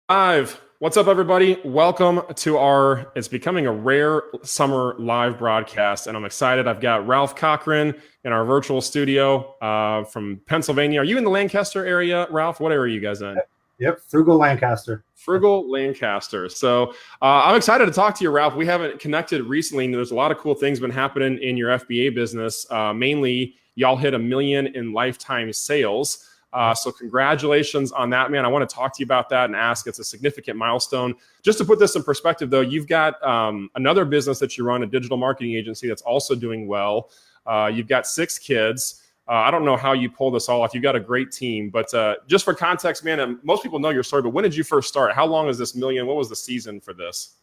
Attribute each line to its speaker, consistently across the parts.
Speaker 1: Live. What's up, everybody? Welcome to it's becoming a rare summer live broadcast, and I'm excited. I've got Ralph Cochran in our virtual studio from Pennsylvania. Are you in the Lancaster area, Ralph? What area are you guys in?
Speaker 2: Yep, Frugal Lancaster.
Speaker 1: Frugal Lancaster. So I'm excited to talk to you, Ralph. We haven't connected recently, and there's a lot of cool things been happening in your FBA business. Mainly, y'all hit 1 million in lifetime sales. So congratulations on that, man. I want to talk to you about that and ask. It's a significant milestone. Just to put this in perspective, though, you've got another business that you run, a digital marketing agency that's also doing well. You've got 6 kids. I don't know how you pull this all off. You've got a great team. But just for context, man, and most people know your story, but when did you first start? How long is this million? What was the season for this?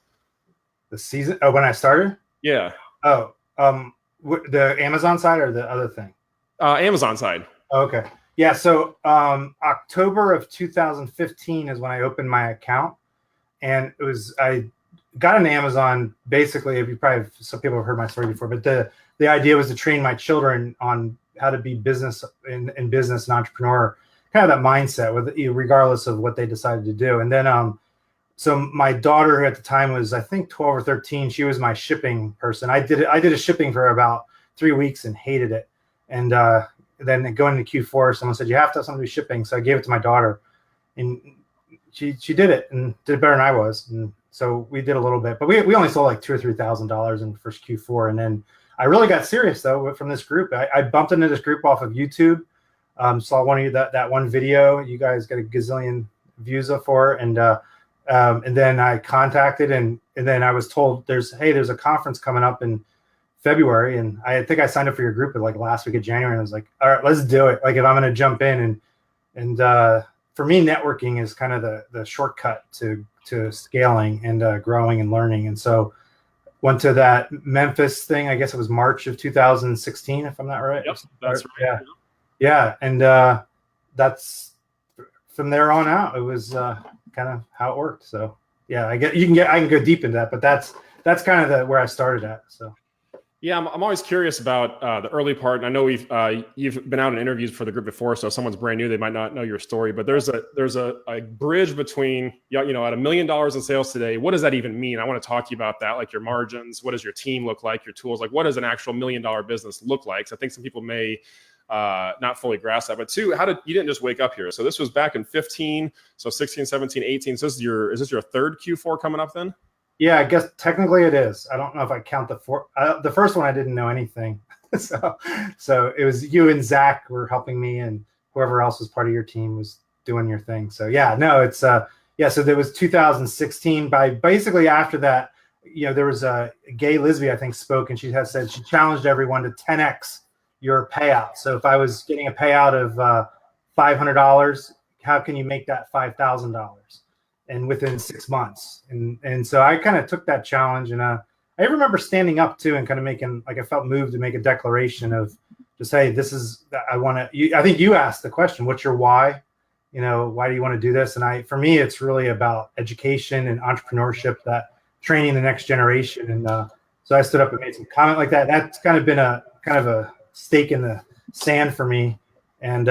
Speaker 2: The season? Oh, when I started?
Speaker 1: Yeah.
Speaker 2: Oh, the Amazon side or the other thing?
Speaker 1: Amazon side.
Speaker 2: Okay. Yeah, so October of 2015 is when I opened my account, and I got an Amazon. Basically, some people have heard my story before, but the idea was to train my children on how to be business in business and entrepreneur, kind of that mindset, regardless of what they decided to do. And then, so my daughter, who at the time was I think 12 or 13, she was my shipping person. I did a shipping for about 3 weeks and hated it, and then going into Q4, someone said, you have to have somebody shipping. So I gave it to my daughter, and she did it and did better than I was. And so we did a little bit, but we only sold like $2,000 or $3,000 in the first Q4. And then I really got serious though from this group. I bumped into this group off of YouTube. Saw one of you, that one video you guys got a gazillion views for. And then I contacted and then I was told there's a conference coming up in February, and I think I signed up for your group like last week of January, and I was like, all right, let's do it. Like if I'm going to jump in and for me, networking is kind of the shortcut to scaling and growing and learning. And so went to that Memphis thing. I guess it was March of 2016, if I'm not right.
Speaker 1: Yep, that's right.
Speaker 2: Yeah. And that's from there on out, it was kind of how it worked. So yeah, I can go deep into that, but that's kind of where I started at. So.
Speaker 1: Yeah, I'm always curious about the early part, and I know you've been out in interviews for the group before, so if someone's brand new, they might not know your story. But there's a bridge between at $1 million in sales today. What does that even mean? I want to talk to you about that, like your margins. What does your team look like? Your tools, like what does an actual $1 million business look like? So I think some people may not fully grasp that. But two, you didn't just wake up here? So this was back in 15, so 16, 17, 18. So is this your third Q4 coming up then?
Speaker 2: Yeah, I guess technically it is. I don't know if I count the first one. I didn't know anything, so it was you and Zach were helping me, and whoever else was part of your team was doing your thing. So yeah, no, it's So there was 2016. By basically after that, there was a Gay Lisby, I think, spoke, and she said she challenged everyone to 10x your payout. So if I was getting a payout of $500, how can you make that $5,000? And within 6 months. And so I kind of took that challenge, and I remember standing up too and kind of making, like, I felt moved to make a declaration of just, hey, I think you asked the question, what's your why? Why do you want to do this? And for me, it's really about education and entrepreneurship, that training the next generation. And so I stood up and made some comment like that. That's kind of been a stake in the sand for me. And,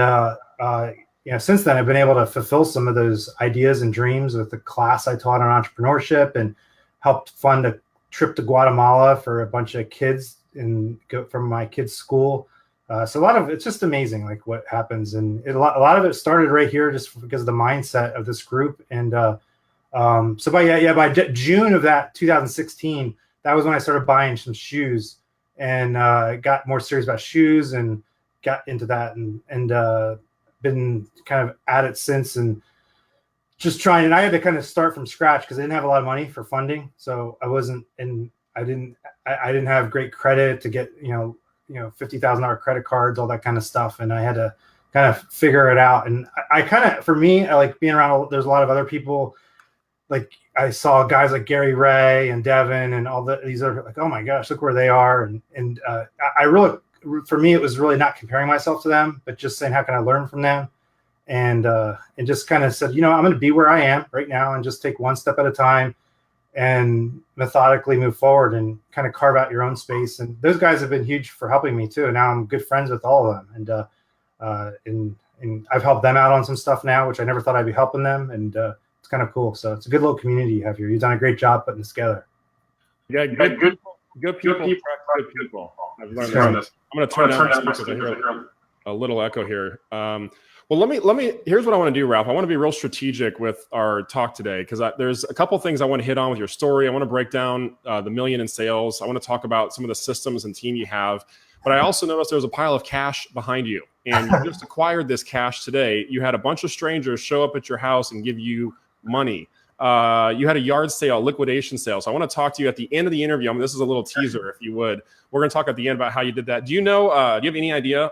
Speaker 2: since then, I've been able to fulfill some of those ideas and dreams with the class I taught on entrepreneurship, and helped fund a trip to Guatemala for a bunch of kids and go from my kids' school. So a lot of it's just amazing, like what happens, and a lot of it started right here just because of the mindset of this group. And so by June of that 2016, that was when I started buying some shoes, and got more serious about shoes and got into that, and been kind of at it since, and just trying. And I had to kind of start from scratch because I didn't have a lot of money for funding, so I didn't have great credit to get $50,000 credit cards, all that kind of stuff, and I had to kind of figure it out. And for me, I like being around. There's a lot of other people. Like I saw guys like Gary Ray and Devin and all these other, like, oh my gosh, look where they are, and I really. For me, it was really not comparing myself to them, but just saying, how can I learn from them? And just kind of said, I'm going to be where I am right now and just take one step at a time and methodically move forward and kind of carve out your own space. And those guys have been huge for helping me too. And now I'm good friends with all of them. And I've helped them out on some stuff now, which I never thought I'd be helping them. And it's kind of cool. So it's a good little community you have here. You've done a great job putting this together.
Speaker 1: Yeah, good people. Good people. I've learned this. I'm going to turn down my speakers. I hear a little echo here. Well, let me. Here's what I want to do, Ralph. I want to be real strategic with our talk today because there's a couple things I want to hit on with your story. I want to break down the million in sales. I want to talk about some of the systems and team you have. But I also noticed there's a pile of cash behind you, and you just acquired this cash today. You had a bunch of strangers show up at your house and give you money. You had a yard sale, liquidation sale. So I want to talk to you at the end of the interview. I mean, this is a little teaser, if you would. We're going to talk at the end about how you did that. Do you know? Do you have any idea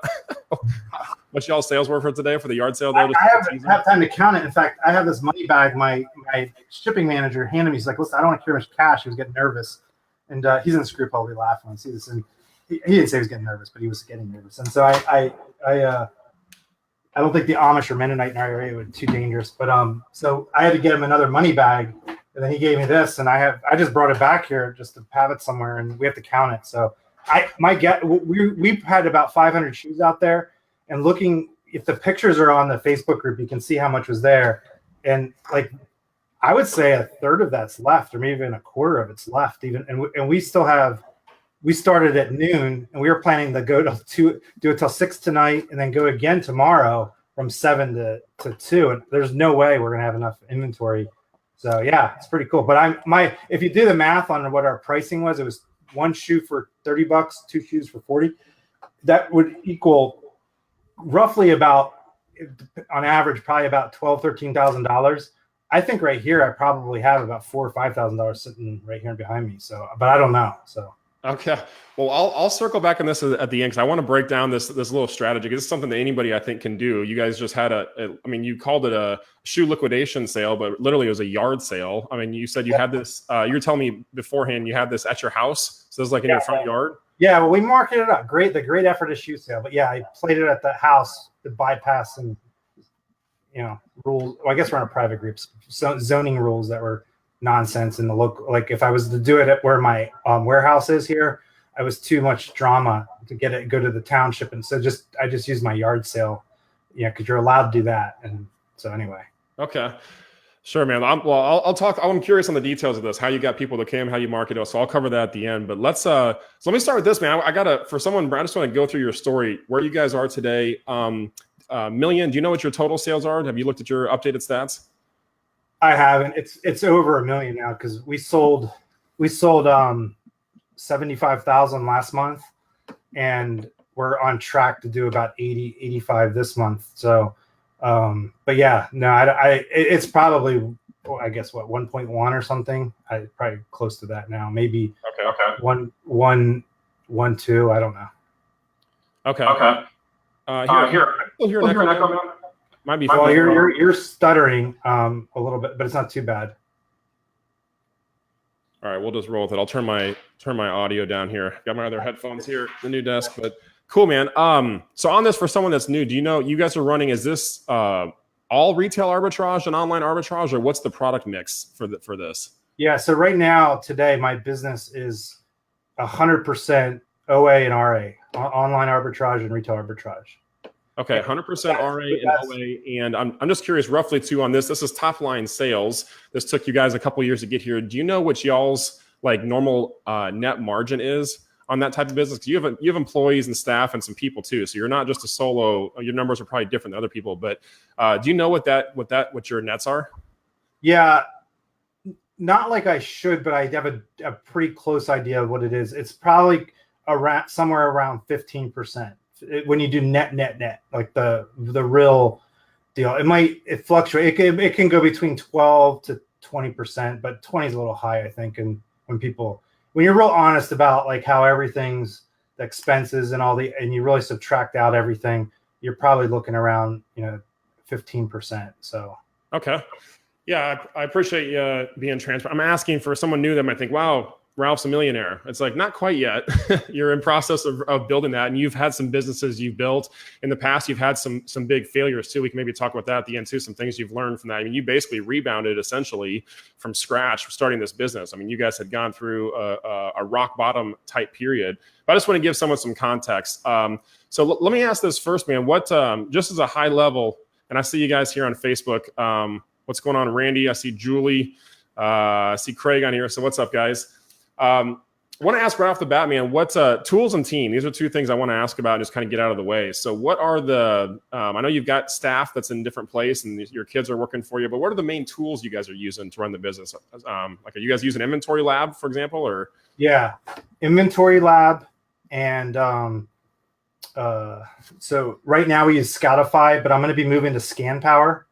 Speaker 1: what y'all's sales were for today for the yard sale?
Speaker 2: I haven't had time to count it. In fact, I have this money bag. My shipping manager handed me. He's like, "Listen, I don't want to carry much cash." He was getting nervous, and he's in the screw probably laughing when I see this. And he didn't say he was getting nervous, but he was getting nervous. And so I don't think the Amish or Mennonite in our area were too dangerous. But so I had to get him another money bag, and then he gave me this, and I just brought it back here just to have it somewhere, and we have to count it. So we've had about 500 shoes out there, and looking, if the pictures are on the Facebook group, you can see how much was there, and like I would say a third of that's left, or maybe even a quarter of it's left, even, and we still have. We started at noon, and we were planning to go do it till 6 tonight, and then go again tomorrow from 7 to 2. And there's no way we're gonna have enough inventory. So yeah, it's pretty cool. But if you do the math on what our pricing was, it was one shoe for $30, two shoes for 40. That would equal roughly about, on average, probably about $12,000-$13,000. I think right here I probably have about $4,000 or $5,000 sitting right here behind me. So, but I don't know. So.
Speaker 1: Okay. Well, I'll circle back on this at the end because I want to break down this little strategy because it's something that anybody I think can do. You guys just had you called it a shoe liquidation sale, but literally it was a yard sale. I mean, you said you had this, you were telling me beforehand you had this at your house. So it's like in your front yard.
Speaker 2: Yeah. Well, we marketed it up. The great effort is shoe sale, but yeah, I played it at the house to bypass some, rules. Well, I guess we're on a private group, so zoning rules that were nonsense in the local. Like if I was to do it at where my warehouse is here, I was too much drama to go to the township, and so I just used my yard sale, because you're allowed to do that. And so anyway.
Speaker 1: Okay, sure, man. I'll talk. I'm curious on the details of this, how you got people to come, how you market it. So I'll cover that at the end. But so let me start with this, man. I just want to go through your story, where you guys are today. Million. Do you know what your total sales are? Have you looked at your updated stats?
Speaker 2: I haven't. It's over $1 million now because we sold 75,000 last month, and we're on track to do about 85 this month. So, but yeah, no, it's probably, I guess 1.1 or something. I probably close to that now. Maybe
Speaker 1: okay.
Speaker 2: 1.2. I don't know.
Speaker 1: Okay.
Speaker 2: Here an echo.
Speaker 1: Might be.
Speaker 2: Well, you're stuttering a little bit, but it's not too bad.
Speaker 1: All right, we'll just roll with it. I'll turn my audio down here. Got my other headphones here, the new desk, but cool, man. So on this, for someone that's new, do you know you guys are running? Is this all retail arbitrage and online arbitrage, or what's the product mix for this? Yeah.
Speaker 2: So right now, today, my business is 100% OA and RA, online arbitrage and retail arbitrage.
Speaker 1: Okay, 100% RA and OA, and I'm just curious, roughly too, on this. This is top line sales. This took you guys a couple years to get here. Do you know what y'all's like normal net margin is on that type of business? Because you have employees and staff and some people too, so you're not just a solo. Your numbers are probably different than other people, but do you know what your nets are?
Speaker 2: Yeah, not like I should, but I have a pretty close idea of what it is. It's probably somewhere around 15%. When you do net, like the real deal, it fluctuates. It can go between 12 to 20%, but 20 is a little high, I think. And when you're real honest about like how everything's the expenses and and you really subtract out everything, you're probably looking around 15%. So
Speaker 1: okay, yeah, I appreciate you being transparent. I'm asking for someone new that might think, wow, Ralph's a millionaire. It's like, not quite yet. You're in process of building that, and you've had some businesses you've built in the past. You've had some big failures too. We can maybe talk about that at the end too, some things you've learned from that. I mean, you basically rebounded essentially from scratch for starting this business. I mean, you guys had gone through a rock bottom type period, but I just want to give someone some context. So let me ask this first, man, what, just as a high level, and I see you guys here on Facebook, What's going on, Randy? I see Julie. I see Craig on here. So what's up, guys? I want to ask right off the bat, man, what's tools and team? These are two things I want to ask about and just kind of get out of the way. So what are the, I know you've got staff that's in different place and your kids are working for you, but what are the main tools you guys are using to run the business? Like, are you guys using Inventory Lab, for example, or?
Speaker 2: Yeah, Inventory Lab. And so right now we use Scoutify, but I'm going to be moving to ScanPower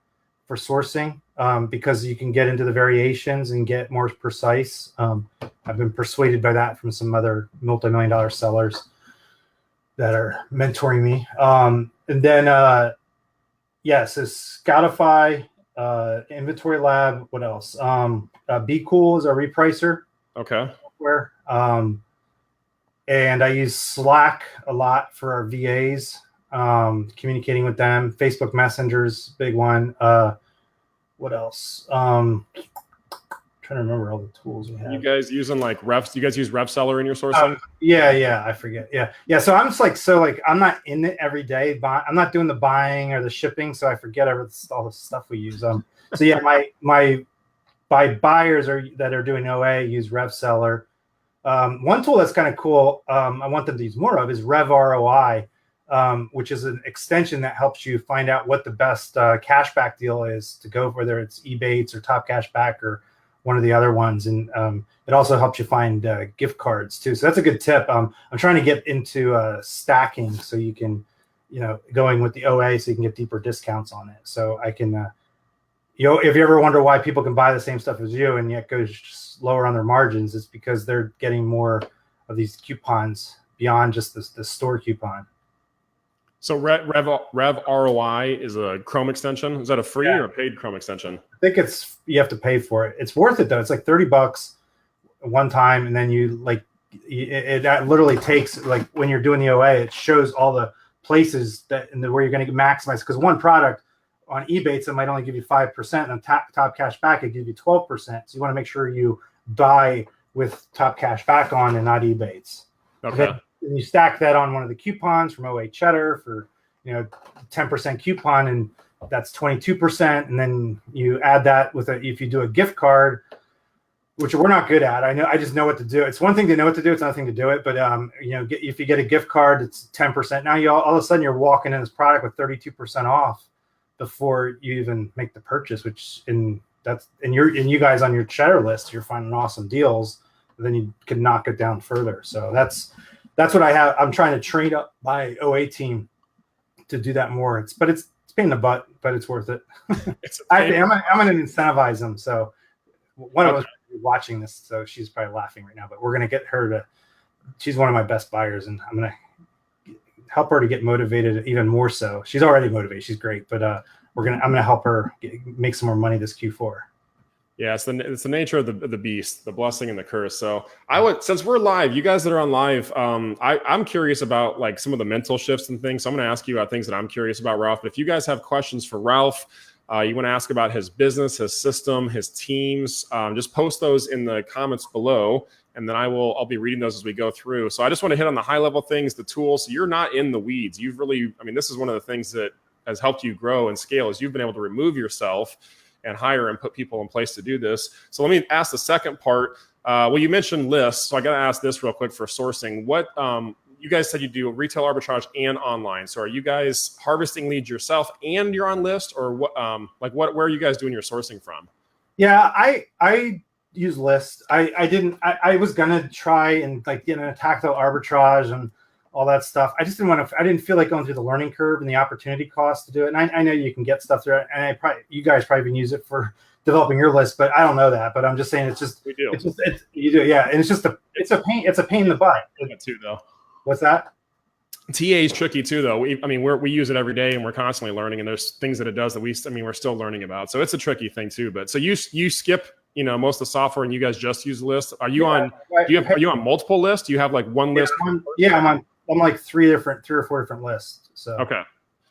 Speaker 2: for sourcing because you can get into the variations and get more precise. I've been persuaded by that from some other multi-million-dollar sellers that are mentoring me. And then, so Scoutify, Inventory Lab, what else? Be Cool is our repricer.
Speaker 1: Okay.
Speaker 2: Software. And I use Slack a lot for our VAs, communicating with them. Facebook Messenger's big one. What else? Trying to remember all the tools we have.
Speaker 1: You guys using like refs? You guys use RevSeller in your sourcing?
Speaker 2: Yeah. I forget. Yeah. So I'm just I'm not in it every day. I'm not doing the buying or the shipping, so I forget all the stuff we use. So yeah, my buyers that are doing OA use RevSeller. One tool that's kind of cool, I want them to use more of, is RevROI, which is an extension that helps you find out what the best cashback deal is to go, whether it's Ebates or Top Cashback or one of the other ones. And it also helps you find gift cards too. So that's a good tip. I'm trying to get into stacking so you can, going with the OA so you can get deeper discounts on it. So I can, if you ever wonder why people can buy the same stuff as you and yet goes lower on their margins, it's because they're getting more of these coupons beyond just the store coupon.
Speaker 1: So Rev ROI is a Chrome extension. Is that a free or a paid Chrome extension?
Speaker 2: I think you have to pay for it. It's worth it though. It's like $30 one time, and then it literally takes, like when you're doing the OA, it shows all the places where you're going to maximize, because one product on Ebates, it might only give you 5%, and on top cash back, it gives you 12%. So you want to make sure you buy with top cash back on and not Ebates.
Speaker 1: Okay.
Speaker 2: And you stack that on one of the coupons from OA Cheddar for 10% coupon, and that's 22%. And then you add that with if you do a gift card, which we're not good at. I just know what to do. It's one thing to know what to do. It's another thing to do it. But if you get a gift card, it's 10%. Now all of a sudden you're walking in this product with 32% off before you even make the purchase, and you guys on your Cheddar list, you're finding awesome deals. Then you can knock it down further. So that's what I have. I'm trying to train up my OA team to do that more. It's pain in the butt, but it's worth it. I'm going to incentivize them. So one of us is watching this, so she's probably laughing right now, but we're going to get her she's one of my best buyers, and I'm going to help her to get motivated even more so. She's already motivated. She's great, but I'm going to help her make some more money this Q4.
Speaker 1: Yeah, it's the nature of the beast, the blessing and the curse. So since we're live, you guys that are on live, I'm curious about like some of the mental shifts and things. So I'm going to ask you about things that I'm curious about, Ralph. But if you guys have questions for Ralph, you want to ask about his business, his system, his teams, just post those in the comments below. And then I'll be reading those as we go through. So I just want to hit on the high level things, the tools. So you're not in the weeds. This is one of the things that has helped you grow and scale, is you've been able to remove yourself and hire and put people in place to do this. So let me ask the second part. You mentioned lists. So I got to ask this real quick for sourcing. What you guys said you do retail arbitrage and online. So are you guys harvesting leads yourself and you're on list, or what? Where are you guys doing your sourcing from?
Speaker 2: Yeah, I use lists. I was gonna try and get an tactile arbitrage and all that stuff. I just didn't feel like going through the learning curve and the opportunity cost to do it. And I know you can get stuff through it, and you guys probably even use it for developing your list, but I don't know that. But I'm just saying you do, yeah. And it's a pain in the butt.
Speaker 1: Too though.
Speaker 2: What's that?
Speaker 1: TA is tricky too, though. We use it every day, and we're constantly learning. And there's things that it does that we're still learning about. So it's a tricky thing too. But so you skip most of the software, and you guys just use lists. Are you on multiple lists? Do you have like one list?
Speaker 2: I'm like three or four different lists. So
Speaker 1: okay.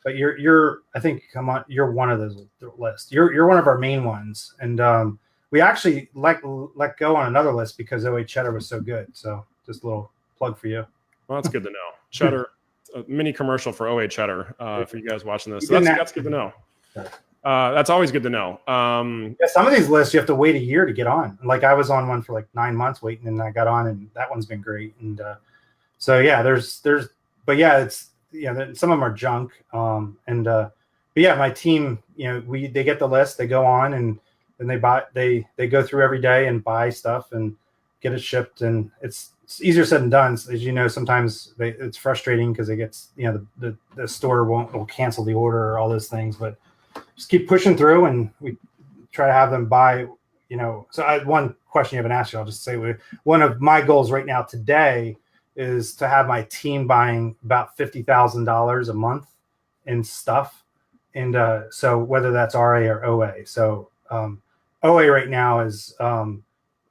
Speaker 2: But you're one of those lists. You're one of our main ones, and we actually let go on another list because OA Cheddar was so good. So just a little plug for you.
Speaker 1: Well, that's good to know. Cheddar, a mini commercial for OA Cheddar for you guys watching this. So that's good to know. That's always good to know.
Speaker 2: Yeah, some of these lists you have to wait a year to get on. Like I was on one for like 9 months waiting, and I got on, and that one's been great. And so yeah, but yeah, it's some of them are junk. But yeah, my team, they get the list, they go on, and then they go through every day and buy stuff and get it shipped, and it's easier said than done. As you know, sometimes it's frustrating because it gets the store will cancel the order or all those things, but just keep pushing through, and we try to have them buy. So one question you haven't asked you, I'll just say one of my goals right now today is to have my team buying about $50,000 a month in stuff, and so whether that's RA or OA. So OA right now is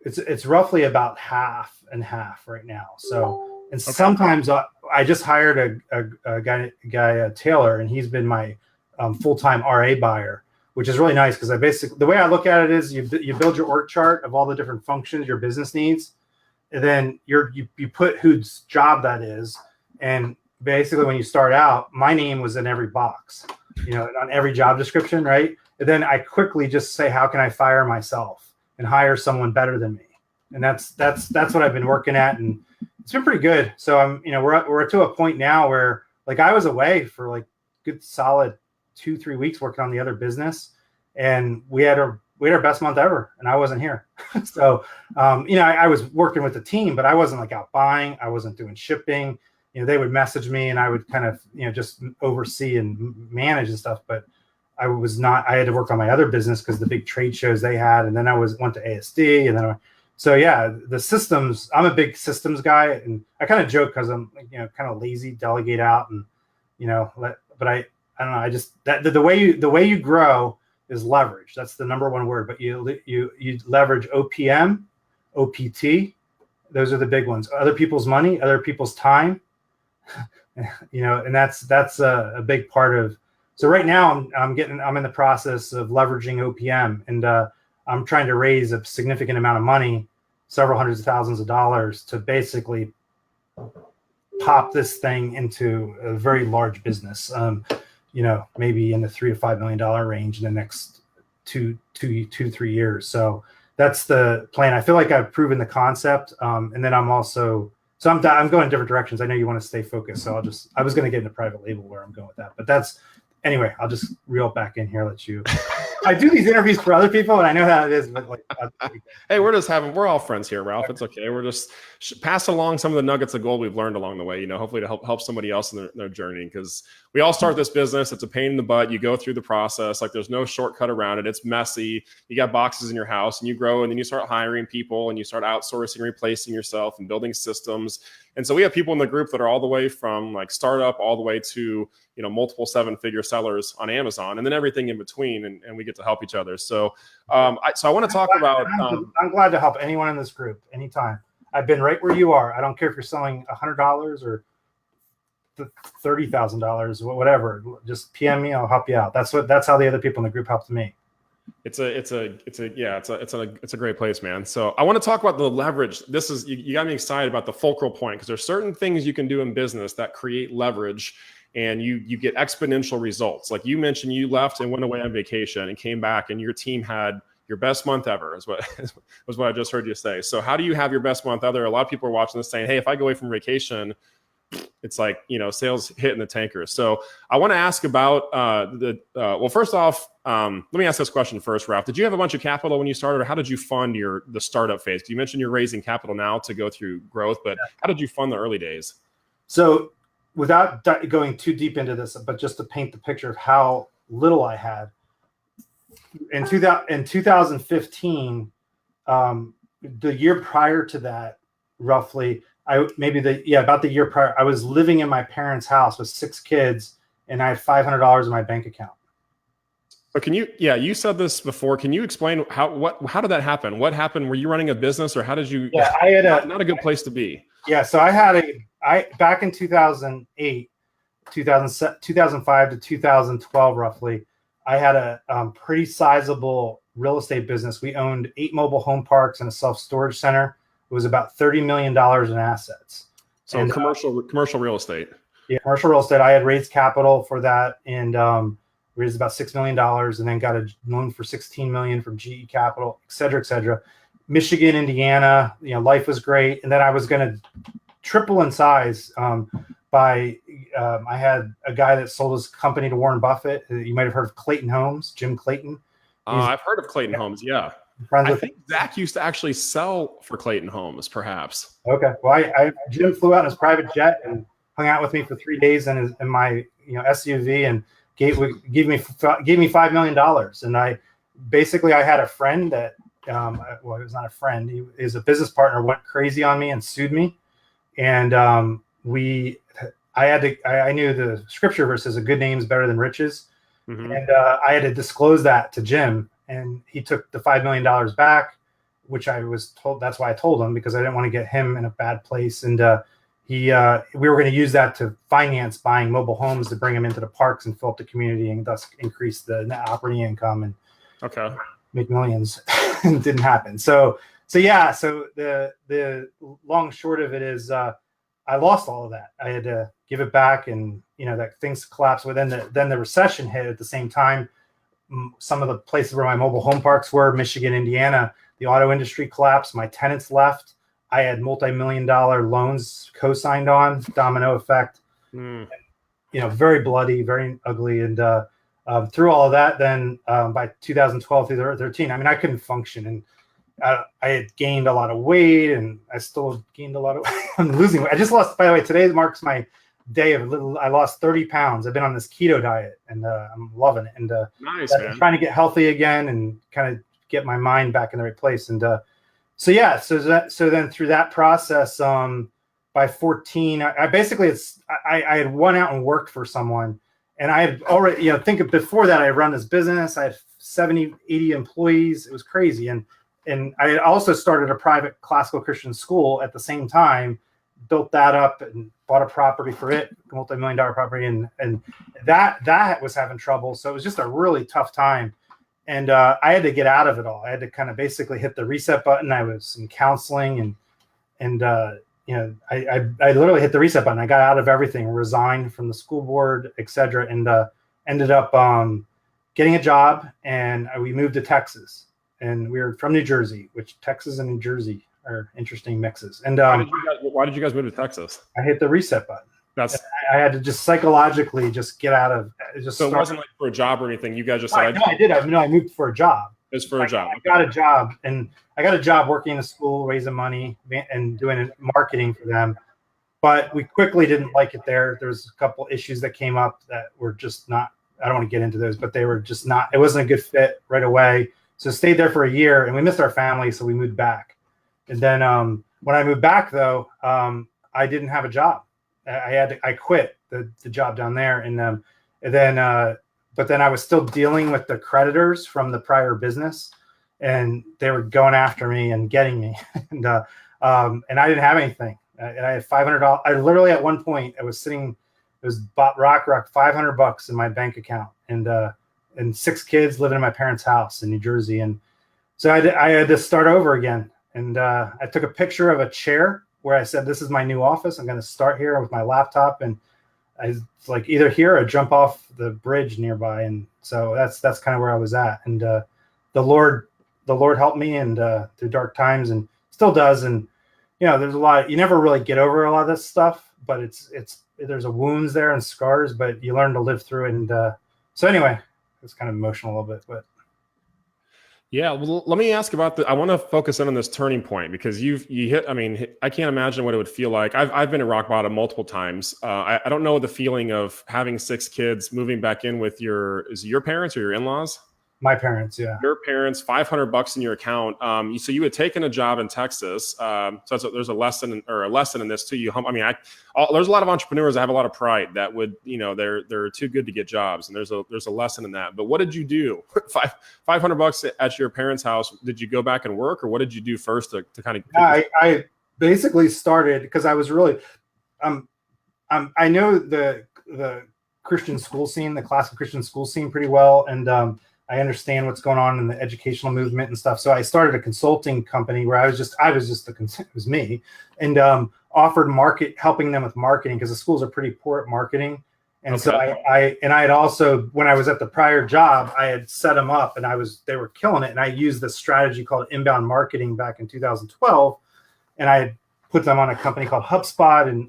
Speaker 2: it's roughly about half and half right now. So and okay. Sometimes I just hired a guy a Taylor, and he's been my full-time RA buyer, which is really nice because the way I look at it is you build your org chart of all the different functions your business needs, and then you put whose job that is, and basically when you start out, my name was in every box, on every job description, right? And then I quickly just say, how can I fire myself and hire someone better than me? And that's what I've been working at, and it's been pretty good. So we're to a point now where like I was away for like good solid 2-3 weeks working on the other business, and we had our best month ever, and I wasn't here. So I was working with the team, but I wasn't like out buying, I wasn't doing shipping. They would message me, and I would kind of just oversee and manage and stuff, but I had to work on my other business because the big trade shows they had, and then I went to ASD, and then so yeah, the systems, I'm a big systems guy, and I kind of joke because I'm kind of lazy, delegate out, and but I don't know. I just the way you grow is leverage. That's the number one word. But you leverage OPM, OPT. Those are the big ones. Other people's money, other people's time. And that's a big part of. So right now I'm in the process of leveraging OPM, and I'm trying to raise a significant amount of money, several hundreds of thousands of dollars, to basically pop this thing into a very large business. Maybe in the $3 to $5 million range in the next 2 to 3 years. So that's the plan. I feel like I've proven the concept. And then I'm going in different directions. I know you want to stay focused. So I was going to get into private label where I'm going with that, but anyway, I'll just reel back in here, let you. I do these interviews for other people, and I know how it is, but
Speaker 1: hey, we're all friends here, Ralph. It's okay. We're just passing along some of the nuggets of gold we've learned along the way, hopefully to help somebody else in their journey, because we all start this business. It's a pain in the butt. You go through the process. Like there's no shortcut around it. It's messy. You got boxes in your house, and you grow, and then you start hiring people, and you start outsourcing, replacing yourself, and building systems. And so we have people in the group that are all the way from like startup all the way to multiple 7-figure sellers on Amazon, and then everything in between, and we get to help each other. So I want to talk about.
Speaker 2: I'm glad to help anyone in this group anytime. I've been right where you are. I don't care if you're selling $100 or $30,000, whatever. Just PM me. I'll help you out. That's how the other people in the group helped me.
Speaker 1: It's a great place, man. So I want to talk about the leverage. This is you got me excited about the fulcral point, because there's certain things you can do in business that create leverage, and you get exponential results. Like you mentioned, you left and went away on vacation and came back, and your team had your best month ever, was what I just heard you say. So how do you have your best month ever? A lot of people are watching this saying, hey, if I go away from vacation, it's like, sales hitting the tanker. So I want to ask about well, first off, let me ask this question first, Ralph. Did you have a bunch of capital when you started, or how did you fund the startup phase? You mentioned you're raising capital now to go through growth, but how did you fund the early days? So
Speaker 2: without going too deep into this, but just to paint the picture of how little I had, in 2015, the year prior to that, roughly, about the year prior, I was living in my parents' house with 6 kids, and I had $500 in my bank account.
Speaker 1: So you said this before. Can you explain how did that happen? What happened? Were you running a business, or how did you?
Speaker 2: Yeah, I had
Speaker 1: not a good place to be.
Speaker 2: Yeah, so back in 2008, 2005 to 2012, roughly, I had a pretty sizable real estate business. We owned 8 mobile home parks and a self-storage center. It was about $30 million in assets.
Speaker 1: So commercial real estate.
Speaker 2: Yeah, commercial real estate. I had raised capital for that, and We raised about $6 million and then got a loan for $16 million from GE Capital, et cetera, et cetera. Michigan, Indiana, life was great. And then I was going to triple in size I had a guy that sold his company to Warren Buffett. You might have heard of Clayton Homes, Jim Clayton.
Speaker 1: I've heard of Clayton Homes. Yeah.
Speaker 2: I
Speaker 1: think Zach used to actually sell for Clayton Homes, perhaps.
Speaker 2: Okay. Well, Jim flew out in his private jet and hung out with me for 3 days in my SUV and gave me $5 million. And I had a friend that he was not a friend. He is a business partner, went crazy on me and sued me. And I knew the scripture verses, a good name is better than riches. Mm-hmm. And I had to disclose that to Jim, and he took the $5 million back, which I was told. That's why I told him, because I didn't want to get him in a bad place. And we were going to use that to finance buying mobile homes to bring them into the parks and fill up the community and thus increase the net operating income and make millions. It didn't happen. So the long short of it is I lost all of that. I had to give it back, and that things collapsed. But then the recession hit at the same time. Some of the places where my mobile home parks were, Michigan, Indiana, the auto industry collapsed. My tenants left. I had multi-million-dollar loans co-signed on, domino effect. Very bloody, very ugly. And through all of that, then by 2012 through 2013, I couldn't function. And I had gained a lot of weight, and I still gained a lot of weight. I'm losing weight. I just lost, by the way, today marks my day of I lost 30 pounds. I've been on this keto diet, and I'm loving it. And
Speaker 1: nice, man.
Speaker 2: I'm trying to get healthy again and kind of get my mind back in the right place. And so then through that process, by 14, I basically I had went out and worked for someone, and I had already, before that I had run this business. I had 70, 80 employees. It was crazy. And I had also started a private classical Christian school at the same time, built that up and bought a property for it, multi-million-dollar property. And that was having trouble. So it was just a really tough time. And I had to get out of it all. I had to kind of basically hit the reset button. I was in counseling and I literally hit the reset button. I got out of everything, resigned from the school board, et cetera, and ended up getting a job. And we moved to Texas. And we were from New Jersey, which Texas and New Jersey are interesting mixes. And
Speaker 1: why did you guys move to Texas?
Speaker 2: I hit the reset button. I had to just psychologically just get out of it.
Speaker 1: So it wasn't like for a job or anything. You guys just
Speaker 2: I did. I moved for a job.
Speaker 1: It was for a job.
Speaker 2: I got a job, and I got a job working in a school, raising money and doing marketing for them. But we quickly didn't like it there. There was a couple issues that came up that were just not. I don't want to get into those, but they were just not. It wasn't a good fit right away. So stayed there for a year, and we missed our family, so we moved back. And then when I moved back, though, I didn't have a job. I quit the job down there, but then I was still dealing with the creditors from the prior business, and they were going after me and getting me, and I didn't have anything. I had $500. I literally at one point I was sitting, it was rock $500 in my bank account, and 6 kids living in my parents' house in New Jersey. And so I had to start over again. And I took a picture of a chair where I said, this is my new office. I'm going to start here with my laptop. And I was like, either here or jump off the bridge nearby. And so that's kind of where I was at. And the Lord helped me and through dark times, and still does. And, there's a lot, you never really get over a lot of this stuff, but there's a wounds there and scars, but you learn to live through it. And so anyway, it's kind of emotional a little bit, but
Speaker 1: yeah. Well, let me ask about I want to focus in on this turning point, because you hit. I can't imagine what it would feel like. I've been at rock bottom multiple times. I don't know the feeling of having 6 kids, moving back in with is it your parents or your in-laws?
Speaker 2: My parents, yeah.
Speaker 1: Your parents, $500 in your account. So you had taken a job in Texas. So there's a lesson in this too. There's a lot of entrepreneurs that have a lot of pride that would, they're too good to get jobs, and there's a lesson in that. But what did you do? $500 at your parents' house. Did you go back and work, or what did you do first to kind of?
Speaker 2: I basically started because I was really, I know the Christian school scene, the classical Christian school scene pretty well, and I understand what's going on in the educational movement and stuff. So I started a consulting company where it was me, and offered helping them with marketing, because the schools are pretty poor at marketing. And so I had also, when I was at the prior job, I had set them up, and they were killing it. And I used this strategy called inbound marketing back in 2012, and I had put them on a company called HubSpot. And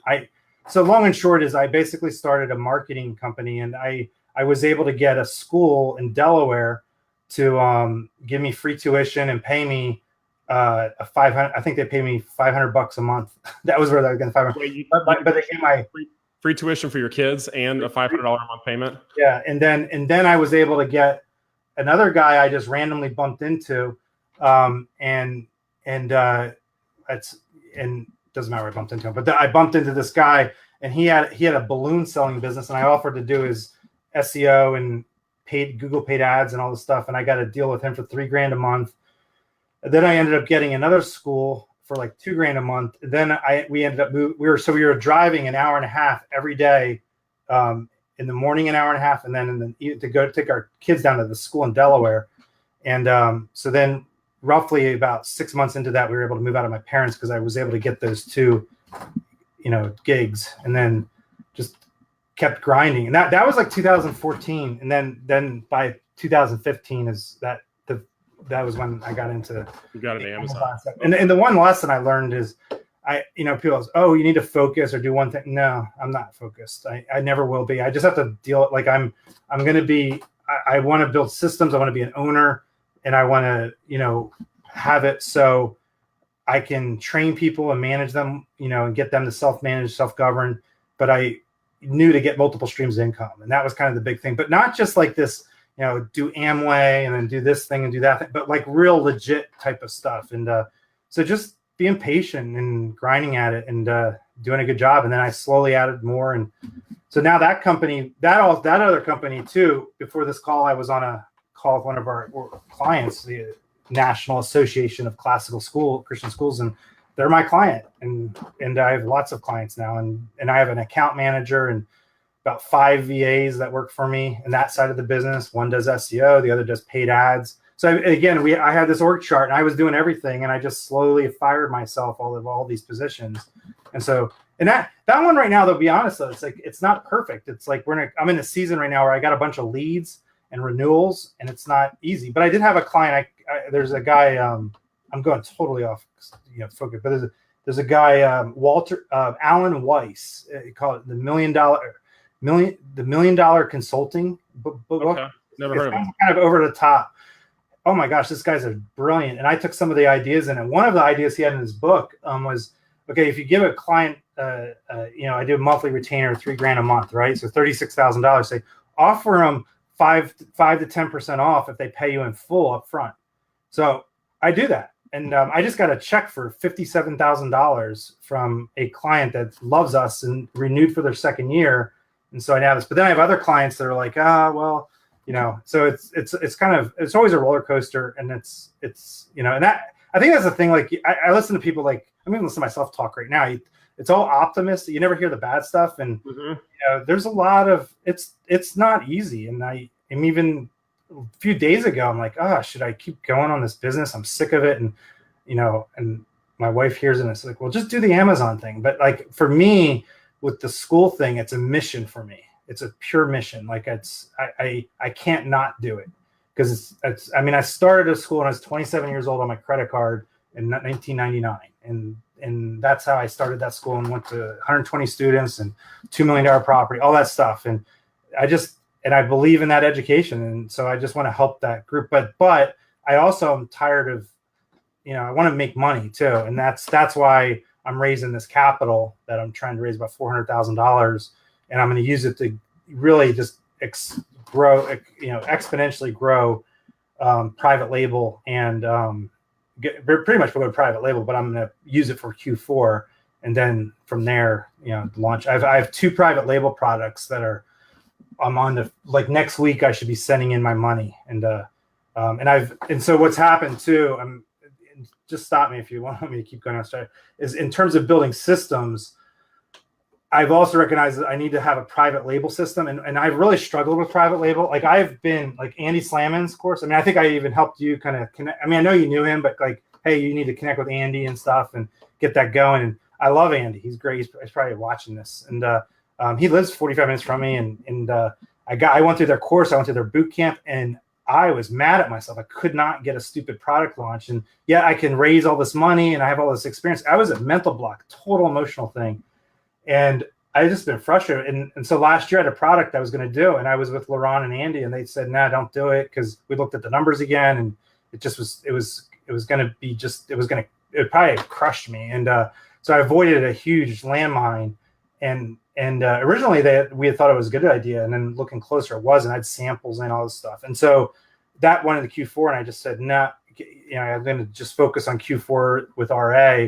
Speaker 2: so long and short is I basically started a marketing company, and I was able to get a school in Delaware to give me free tuition and pay me a 500. I think they paid me $500 a month. That was where they were getting 500. But they gave my
Speaker 1: free tuition for your kids and a $500 a month payment.
Speaker 2: Yeah, and then I was able to get another guy I just randomly bumped into, and doesn't matter where I bumped into him, but I bumped into this guy, and he had a balloon selling business, and I offered to do his SEO and Google paid ads and all this stuff, and I got a deal with him for $3,000 a month. And then I ended up getting another school for like $2,000 a month. And then we ended up we were driving an hour and a half every day, in the morning an hour and a half, and then to go take our kids down to the school in Delaware. And so then roughly about 6 months into that, we were able to move out of my parents because I was able to get those two, gigs, and then just kept grinding. And that was like 2014. And then by 2015 that was when I got into
Speaker 1: Amazon.
Speaker 2: And the one lesson I learned is people say, oh, you need to focus or do one thing. No, I'm not focused. I never will be. I just have to deal like I'm going to be, I want to build systems. I want to be an owner, and I want to, have it so I can train people and manage them, and get them to self-manage, self-govern. But I knew to get multiple streams of income. And that was kind of the big thing, but not just like this, do Amway and then do this thing and do that thing, but like real legit type of stuff. And so just being patient and grinding at it and doing a good job. And then I slowly added more. And so now that company, that other company too, before this call, I was on a call with one of our clients, the National Association of Christian Schools, and they're my client. And I have lots of clients now, and I have an account manager and about 5 VAs that work for me in that side of the business. One does SEO, the other does paid ads. So again, I had this org chart, and I was doing everything, and I just slowly fired myself all these positions. And so, and that one right now, though, to be honest, though, it's not perfect. It's like I'm in a season right now where I got a bunch of leads and renewals, and it's not easy. But I did have a client. There's a guy. I'm going totally off, focus. But there's a guy, Alan Weiss. He called it the $1 million consulting book.
Speaker 1: Okay. Never heard of him.
Speaker 2: Kind of over the top. Oh my gosh, this guy's brilliant. And I took some of the ideas in it. One of the ideas he had in his book was, okay, if you give a client, I do a monthly retainer, $3,000 a month, right? So $36,000. Say, offer them 5 to 10% off if they pay you in full up front. So I do that. And I just got a check for $57,000 from a client that loves us and renewed for their second year. And so I have this, but then I have other clients that are like, so it's always a roller coaster, and it's and that, I think that's the thing. Like I listen to people, like I'm even listening to myself talk right now. It's all optimistic. You never hear the bad stuff, and there's a lot of it's not easy. And I'm even a few days ago, I'm like, should I keep going on this business? I'm sick of it, and and my wife hears it, and it's like, well, just do the Amazon thing. But like for me, with the school thing, it's a mission for me. It's a pure mission. Like I can't not do it because I started a school when I was 27 years old on my credit card in 1999. And that's how I started that school and went to 120 students and $2 million property, all that stuff. And I believe in that education. And so I just want to help that group. But I also am tired of, I want to make money too. And that's why I'm raising this capital that I'm trying to raise about $400,000. And I'm going to use it to really just exponentially grow private label and pretty much we'll go to private label, but I'm going to use it for Q4. And then from there, launch. I have 2 private label products that I'm on the, like next week, I should be sending in my money. And so what's happened too, just stop me if you want me to keep going on, is in terms of building systems, I've also recognized that I need to have a private label system. And I've really struggled with private label. Like I've been like Andy Slamon's course. I think I even helped you kind of connect. I know you knew him, but like, hey, you need to connect with Andy and stuff and get that going. And I love Andy. He's great. He's probably watching this. And He lives 45 minutes from me, and I went through their course, I went through their boot camp, and I was mad at myself. I could not get a stupid product launch, and yet I can raise all this money and I have all this experience. I was a mental block, total emotional thing. And I just been frustrated. And so last year I had a product I was going to do, and I was with Laurent and Andy, and they said, "Nah, don't do it," because we looked at the numbers again, and it would probably have crushed me. And so I avoided a huge landmine. And originally we had thought it was a good idea, and then looking closer, it wasn't. I had samples and all this stuff, and so that went into Q4, and I just said, "Nah, I'm going to just focus on Q4 with RA."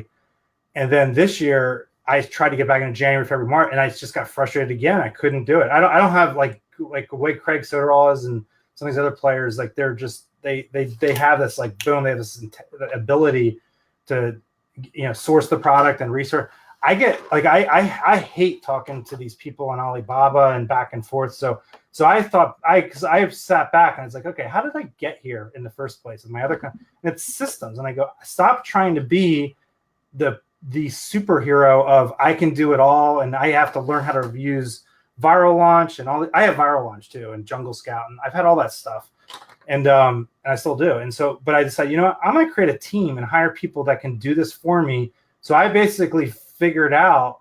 Speaker 2: And then this year, I tried to get back into January, February, March, and I just got frustrated again. I couldn't do it. I don't have like the way Craig Soderall is and some of these other players. Like they're just they have this like boom. They have this ability to source the product and research. I get like I hate talking to these people on Alibaba and back and forth. So I thought because I sat back and I was like, okay, how did I get here in the first place? And my other and it's systems, and I go, stop trying to be the superhero of I can do it all, and I have to learn how to use Viral Launch and all. I have Viral Launch too, and Jungle Scout, and I've had all that stuff, and I still do. And so, but I decided, I'm going to create a team and hire people that can do this for me. So I basically figured out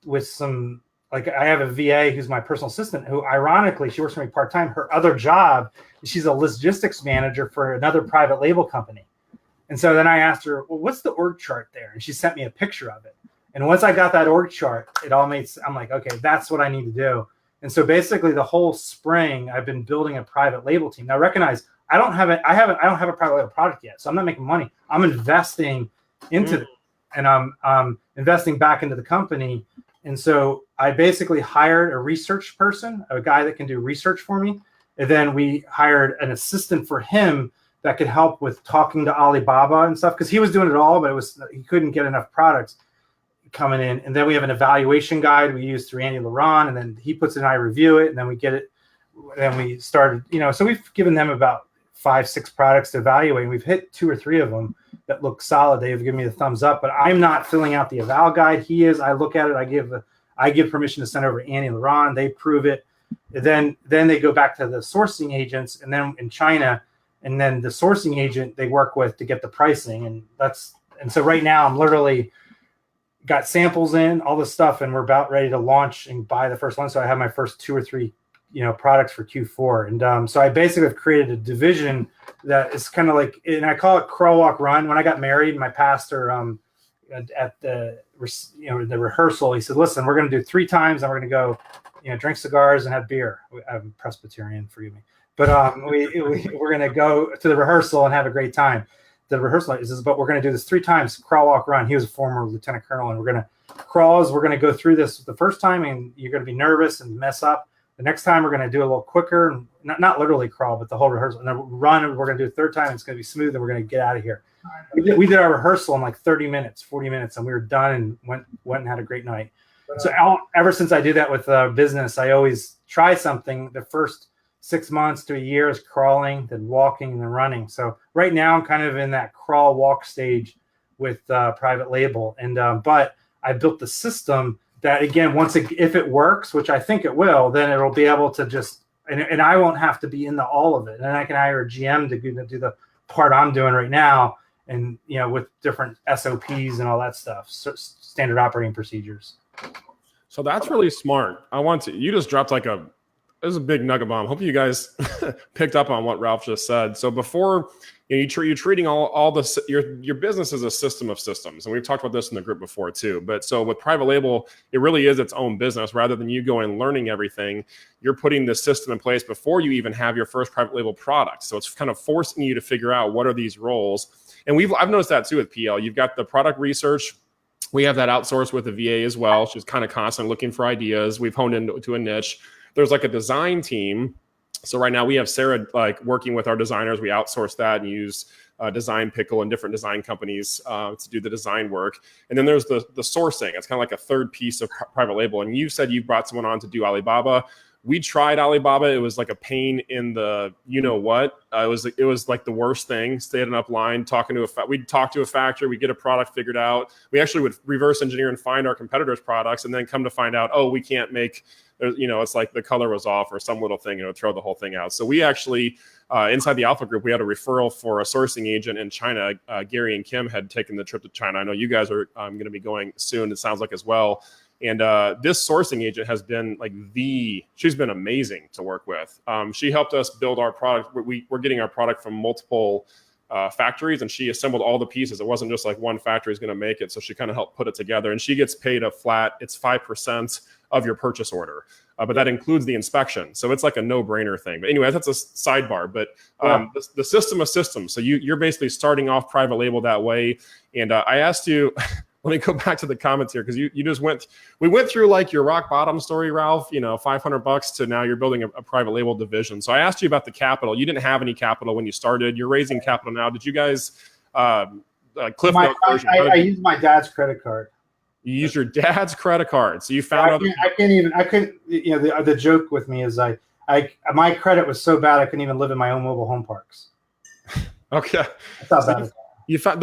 Speaker 2: with some, like I have a VA who's my personal assistant who ironically, she works for me part-time. Her other job, she's a logistics manager for another private label company. And so then I asked her, well, what's the org chart there? And she sent me a picture of it. And once I got that org chart, it all made, I'm like, okay, that's what I need to do. And so basically the whole spring I've been building a private label team. Now recognize I don't have a private label product yet. So I'm not making money. I'm investing into it. And I'm investing back into the company. And so I basically hired a research person, a guy that can do research for me. And then we hired an assistant for him that could help with talking to Alibaba and stuff, because he was doing it all, but he couldn't get enough products coming in. And then we have an evaluation guide we use through Andy Laurent, and then he puts it in, I review it, and then we get it. Then we started, so we've given them about 5-6 products to evaluate, and we've hit 2 or 3 of them that look solid. They've given me the thumbs up, but I'm not filling out the eval guide. He is. I look at it. I give permission to send over to Andy Laurent. They prove it. And then they go back to the sourcing agents, and then in China, and then the sourcing agent they work with to get the pricing. And so right now I'm literally got samples in, all this stuff, and we're about ready to launch and buy the first one. So I have my first 2 or 3 products for Q4. And so I basically have created a division that is kind of like, and I call it crawl, walk, run. When I got married, my pastor at the rehearsal, he said, listen, we're going to do 3 times, and we're going to go drink cigars and have beer. I'm Presbyterian, forgive me. But we're going to go to the rehearsal and have a great time. The rehearsal is, but we're going to do this 3 times, crawl, walk, run. He was a former lieutenant colonel, and we're going to crawls. We're going to go through this the first time, and you're going to be nervous and mess up. The next time we're going to do a little quicker, and not literally crawl, but the whole rehearsal. And then run, we're going to do the 3rd time. It's going to be smooth, and we're going to get out of here. We did our rehearsal in like 30 minutes, 40 minutes, and we were done and went and had a great night. So ever since I do that with business, I always try something. The first 6 months to a year is crawling, then walking, and then running. So right now I'm kind of in that crawl walk stage with private label. And but I built the system that, again, if it works, which I think it will, then it'll be able to just, and I won't have to be in all of it. And I can hire a GM to do the part I'm doing right now, and with different SOPs and all that stuff, so standard operating procedures.
Speaker 1: So that's really smart. You just dropped like this is a big nugget bomb. Hope you guys picked up on what Ralph just said. So before you're treating all the your business as a system of systems, and we've talked about this in the group before too. But so with private label, it really is its own business. Rather than you going and learning everything, you're putting the system in place before you even have your first private label product. So it's kind of forcing you to figure out what are these roles. And I've noticed that too with PL. You've got the product research. We have that outsourced with the VA as well. She's kind of constantly looking for ideas. We've honed into a niche. There's like a design team. So right now we have Sarah like working with our designers. We outsource that and use Design Pickle and different design companies to do the design work. And then there's the sourcing. It's kind of like a third piece of private label. And you said you brought someone on to do Alibaba. We tried Alibaba. It was like a pain in the what. It was like the worst thing. Standing up line, talking to we'd talk to a factory, we'd get a product figured out. We actually would reverse engineer and find our competitors' products, and then come to find out, oh, we can't make. It's like the color was off or some little thing, throw the whole thing out. So we actually, inside the Alpha Group, we had a referral for a sourcing agent in China. Gary and Kim had taken the trip to China. I know you guys are going to be going soon, it sounds like, as well. And this sourcing agent has been like she's been amazing to work with. She helped us build our product. We're getting our product from multiple factories, and she assembled all the pieces. It wasn't just like one factory is going to make it. So she kind of helped put it together, and she gets paid a flat, it's 5% of your purchase order. But that includes the inspection. So it's like a no-brainer thing. But anyway, that's a sidebar. But the system of systems. So you're basically starting off private label that way. And I asked you, let me go back to the comments here, because we went through like your rock bottom story, Ralph, $500 to now you're building a private label division. So I asked you about the capital. You didn't have any capital when you started. You're raising capital now. Did you guys Cliff Note version?
Speaker 2: I used my dad's credit card.
Speaker 1: You used your dad's credit card. So you found
Speaker 2: I couldn't, the joke with me is my credit was so bad I couldn't even live in my own mobile home parks.
Speaker 1: Okay.
Speaker 2: That's not bad.
Speaker 1: You found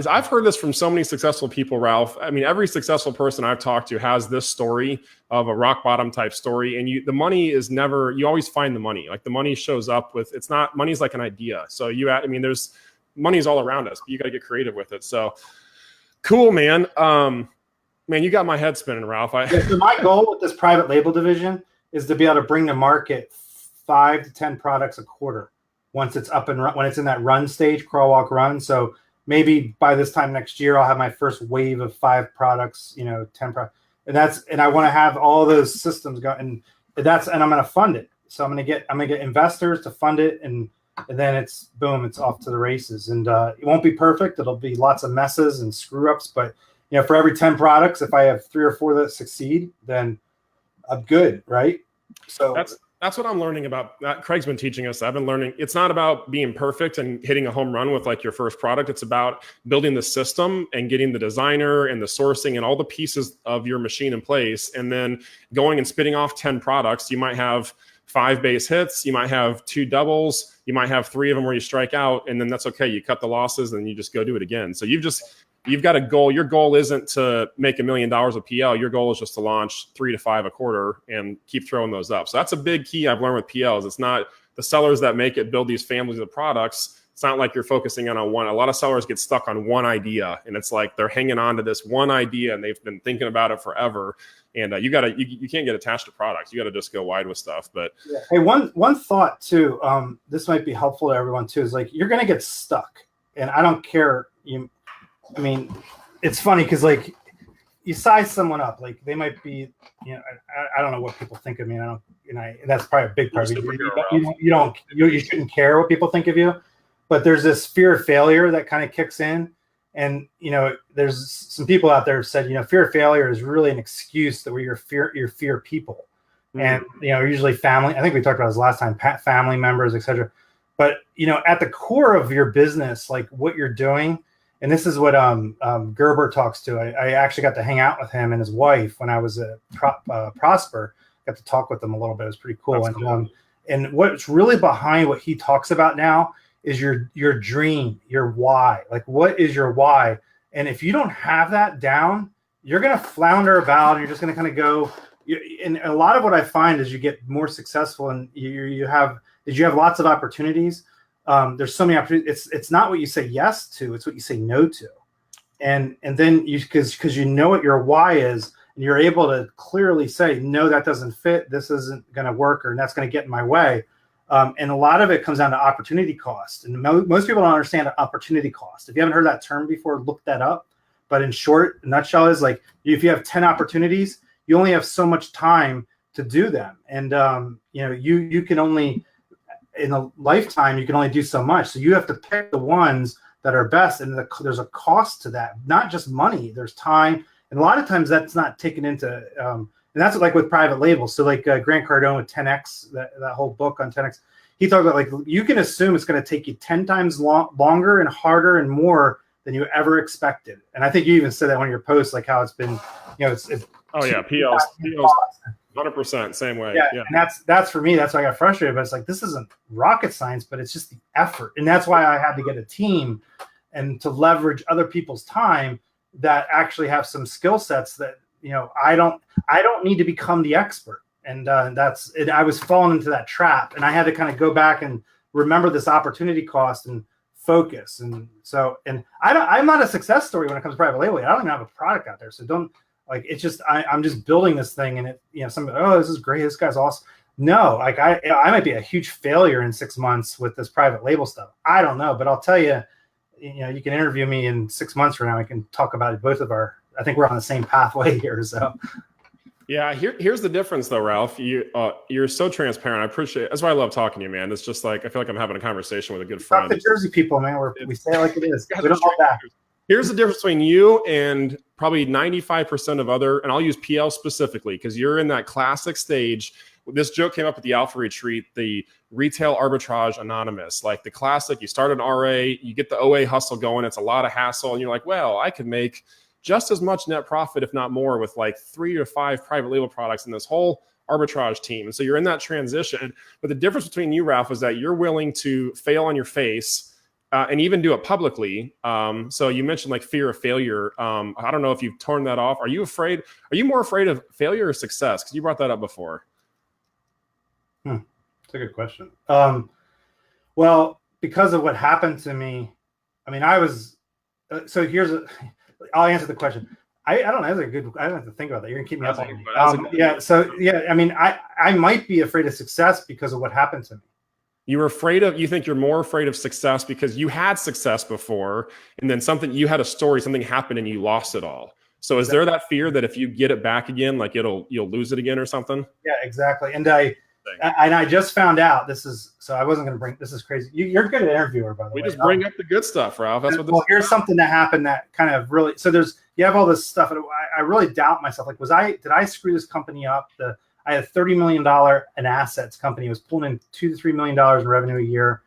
Speaker 1: I've heard this from so many successful people, Ralph. I mean, every successful person I've talked to has this story of a rock bottom type story. And the money is never, you always find the money. Like the money shows up money's like an idea. So there's money's all around us, but you got to get creative with it. So cool, man. Man, you got my head spinning, Ralph.
Speaker 2: So my goal with this private label division is to be able to bring to market 5 to 10 products a quarter once it's up and when it's in that run stage, crawl, walk, run. So maybe by this time next year, I'll have my first wave of 5 products, 10 products. And I want to have all those systems go, and I'm going to fund it. So I'm going to get investors to fund it, and then it's boom, it's off to the races. And it won't be perfect. It'll be lots of messes and screw ups, but for every 10 products, if I have 3 or 4 that succeed, then I'm good, right? So
Speaker 1: that's what I'm learning about. Craig's been teaching us. I've been learning. It's not about being perfect and hitting a home run with like your first product. It's about building the system and getting the designer and the sourcing and all the pieces of your machine in place, and then going and spitting off 10 products. You might have 5 base hits. You might have 2 doubles. You might have 3 of them where you strike out, and then that's okay. You cut the losses and you just go do it again. So you've got a goal. Your goal isn't to make $1 million of PL. Your goal is just to launch 3 to 5 a quarter and keep throwing those up. So that's a big key I've learned with PLs. It's not the sellers that make it build these families of products. It's not like you're focusing on one. A lot of sellers get stuck on one idea, and it's like they're hanging on to this one idea and they've been thinking about it forever. And you can't get attached to products. You got to just go wide with stuff. But
Speaker 2: hey, one thought too. This might be helpful to everyone too. Is like you're gonna get stuck, and I don't care. It's funny because like you size someone up, like they might be, I don't know what people think of me. That's probably a big part of it. You shouldn't care what people think of you, but there's this fear of failure that kind of kicks in. And, there's some people out there have said, fear of failure is really an excuse that you fear people. And, usually family, I think we talked about this last time, family members, et cetera. But, at the core of your business, like what you're doing, and this is what Gerber talks to. I actually got to hang out with him and his wife when I was at Prosper. Got to talk with them a little bit. It was pretty cool. And what's really behind what he talks about now is your dream, your why. Like, what is your why? And if you don't have that down, you're going to flounder about, and you're just going to kind of go. And a lot of what I find is you get more successful, and you have lots of opportunities. There's so many opportunities. It's not what you say yes to; it's what you say no to. And then because you know what your why is, and you're able to clearly say, no, that doesn't fit. This isn't going to work, or that's going to get in my way. And a lot of it comes down to opportunity cost. And most people don't understand opportunity cost. If you haven't heard that term before, look that up. But in short, a nutshell is like, if you have 10 opportunities, you only have so much time to do them. And, you can only, in a lifetime, you can only do so much. So you have to pick the ones that are best. And there's a cost to that, not just money, there's time. And a lot of times that's not taken into, and that's like with private labels. So like Grant Cardone with 10X, that whole book on 10X, he talked about like, you can assume it's going to take you 10 times longer and harder and more than you ever expected. And I think you even said that on your post, like how it's been, it's
Speaker 1: oh yeah, PLs. 100%, same way.
Speaker 2: Yeah, and that's for me. That's why I got frustrated. But it's like, this isn't rocket science, but it's just the effort, and that's why I had to get a team and to leverage other people's time that actually have some skill sets that, you know, I don't need to become the expert. And that's it. I was falling into that trap, and I had to kind of go back and remember this opportunity cost and focus. And so, and I'm not a success story when it comes to private label. I don't even have a product out there. So don't, like, it's just, I'm just building this thing, and it, you know, somebody, oh, this is great, this guy's awesome. No, like I might be a huge failure in 6 months with this private label stuff. I don't know, but I'll tell you, you know, you can interview me in 6 months from now. We can talk about it. Both of I think we're on the same pathway here. So.
Speaker 1: Yeah, here's the difference though, Ralph. You're so transparent. I appreciate it. That's why I love talking to you, man. It's just like, I feel like I'm having a conversation with a good friend.
Speaker 2: Talk to Jersey people, man. We say it like it is. We don't hold back.
Speaker 1: Here's the difference between you and probably 95% of other, and I'll use PL specifically because you're in that classic stage. This joke came up at the Alpha Retreat, the retail arbitrage anonymous, like the classic. You start an RA, you get the OA hustle going. It's a lot of hassle, and you're like, well, I could make just as much net profit, if not more, with like 3 to 5 private label products in this whole arbitrage team. And so you're in that transition. But the difference between you, Ralph, is that you're willing to fail on your face and even do it publicly. So you mentioned like fear of failure. I don't know if you've torn that off. Are you more afraid of failure or success? Because you brought that up before.
Speaker 2: That's a good question. Well, because of what happened to me, I mean, I was, I'll answer the question. I don't know. That's a good, I don't have to think about that. You're gonna keep me up on yeah. So yeah, I mean, I might be afraid of success because of what happened to me.
Speaker 1: You think you're more afraid of success because you had success before, and then something happened and you lost it all. So is there that fear that if you get it back again, like you'll lose it again or something?
Speaker 2: Yeah, exactly. And I just found out this is crazy. You're a good interviewer, by the way.
Speaker 1: We just bring up the good stuff, Ralph. That's what.
Speaker 2: Here's something that happened that kind of really. So you have all this stuff, and I really doubt myself. Like, did I screw this company up? I had a $30 million in assets company. It was pulling in $2 to $3 million in revenue a year,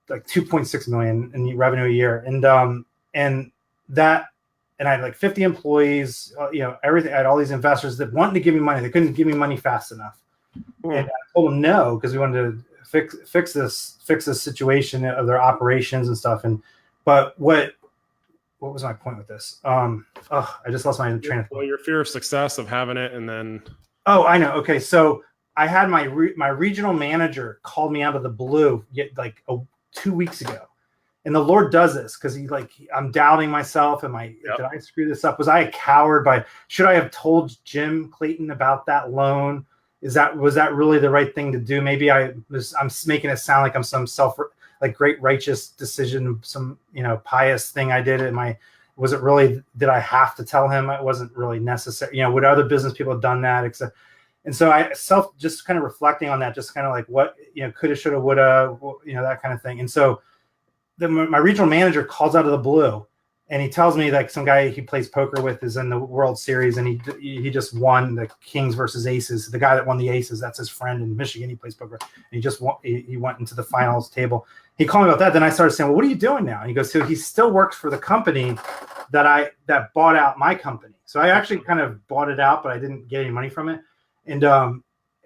Speaker 2: like 2.6 million in revenue a year, and I had like 50 employees. You know, everything. I had all these investors that wanted to give me money. They couldn't give me money fast enough. And I told them no, because we wanted to fix this situation of their operations and stuff. But what was my point with this? I just lost my train of thought.
Speaker 1: Well, your fear of success of having it, and then.
Speaker 2: Oh, I know. Okay, so I had my regional manager called me out of the blue, like 2 weeks ago, and the Lord does this because I'm doubting myself. Did I screw this up? Was I a coward? Should I have told Jim Clayton about that loan? Was that really the right thing to do? Maybe I'm making it sound like I'm some great righteous decision, some, you know, pious thing I did. Was it really, did I have to tell him? It wasn't really necessary. You know, would other business people have done that? And so just kind of reflecting on that, just kind of like what, you know, coulda, shoulda, woulda, you know, that kind of thing. And so my regional manager calls out of the blue, and he tells me like some guy he plays poker with is in the World Series, and he just won the Kings versus Aces. The guy that won the Aces, that's his friend in Michigan. He plays poker, and he went into the finals table. He called me about that. Then I started saying, well, what are you doing now? And he goes, so he still works for the company that bought out my company. So I actually kind of bought it out, but I didn't get any money from it. And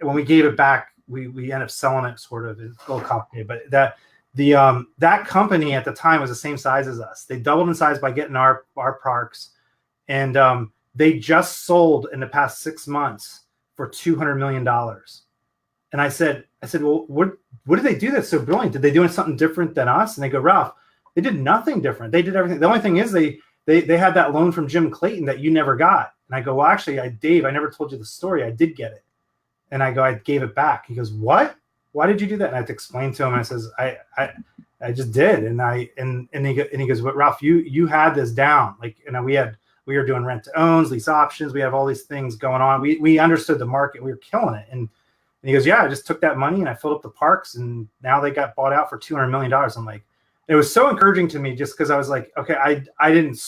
Speaker 2: when we gave it back, we ended up selling it. Sort of, it's a little complicated, but that company at the time was the same size as us. They doubled in size by getting our parks, and they just sold in the past 6 months for $200 million. And I said, well, what did they do that's so brilliant? Did they do something different than us? And they go, Ralph, they did nothing different. They did everything. The only thing is they had that loan from Jim Clayton that you never got. And I go, well, actually, Dave, I never told you the story. I did get it. And I go, I gave it back. He goes, what? Why did you do that? And I had to explain to him. And I says, I just did. And he goes, but Ralph, you had this down. Like, you know, we were doing rent to owns, lease options. We have all these things going on. We understood the market. We were killing it. And he goes, yeah, I just took that money and I filled up the parks, and now they got bought out for $200 million. I'm like, it was so encouraging to me, just because I was like, okay, I didn't.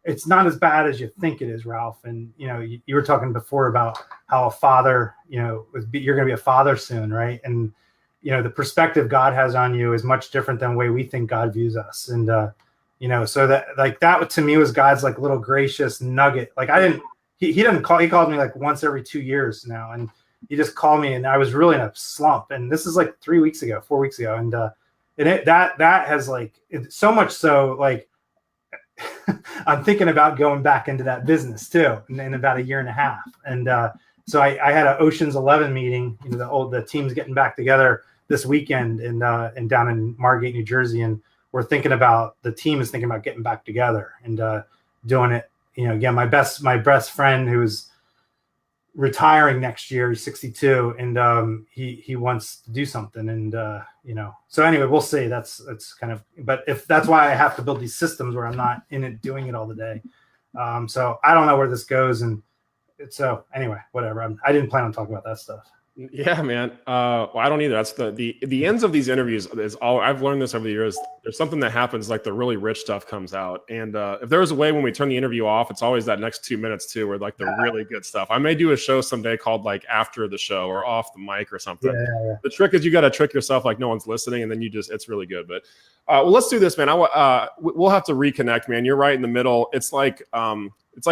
Speaker 2: It's not as bad as you think it is, Ralph. And you know, you were talking before about how a father, you know, you're going to be a father soon, right? And you know, the perspective God has on you is much different than the way we think God views us. And you know, so that to me was God's like little gracious nugget. Like he doesn't call. He calls me like once every 2 years now, and he just called me, and I was really in a slump. And this is like 4 weeks ago, and that has like so much so like I'm thinking about going back into that business too in about a year and a half. And so I had an Ocean's 11 meeting. The team's getting back together this weekend and down in Margate, New Jersey, and the team is thinking about getting back together and doing it. Again, my best friend who's retiring next year, he's 62, and he wants to do something, and so anyway, we'll see. That's kind of, but if that's why I have to build these systems where I'm not in it doing it all the day. So I don't know where this goes, and so anyway, whatever. I didn't plan on talking about that stuff.
Speaker 1: Yeah, man. Well, I don't either. That's the ends of these interviews is all I've learned this over the years. There's something that happens, like the really rich stuff comes out. And if there's a way when we turn the interview off, it's always that next 2 minutes too, where like the really good stuff. I may do a show someday called like after the show or off the mic or something. Yeah. The trick is you got to trick yourself like no one's listening, and then it's really good. But well, let's do this, man. We'll have to reconnect, man. You're right in the middle. It's like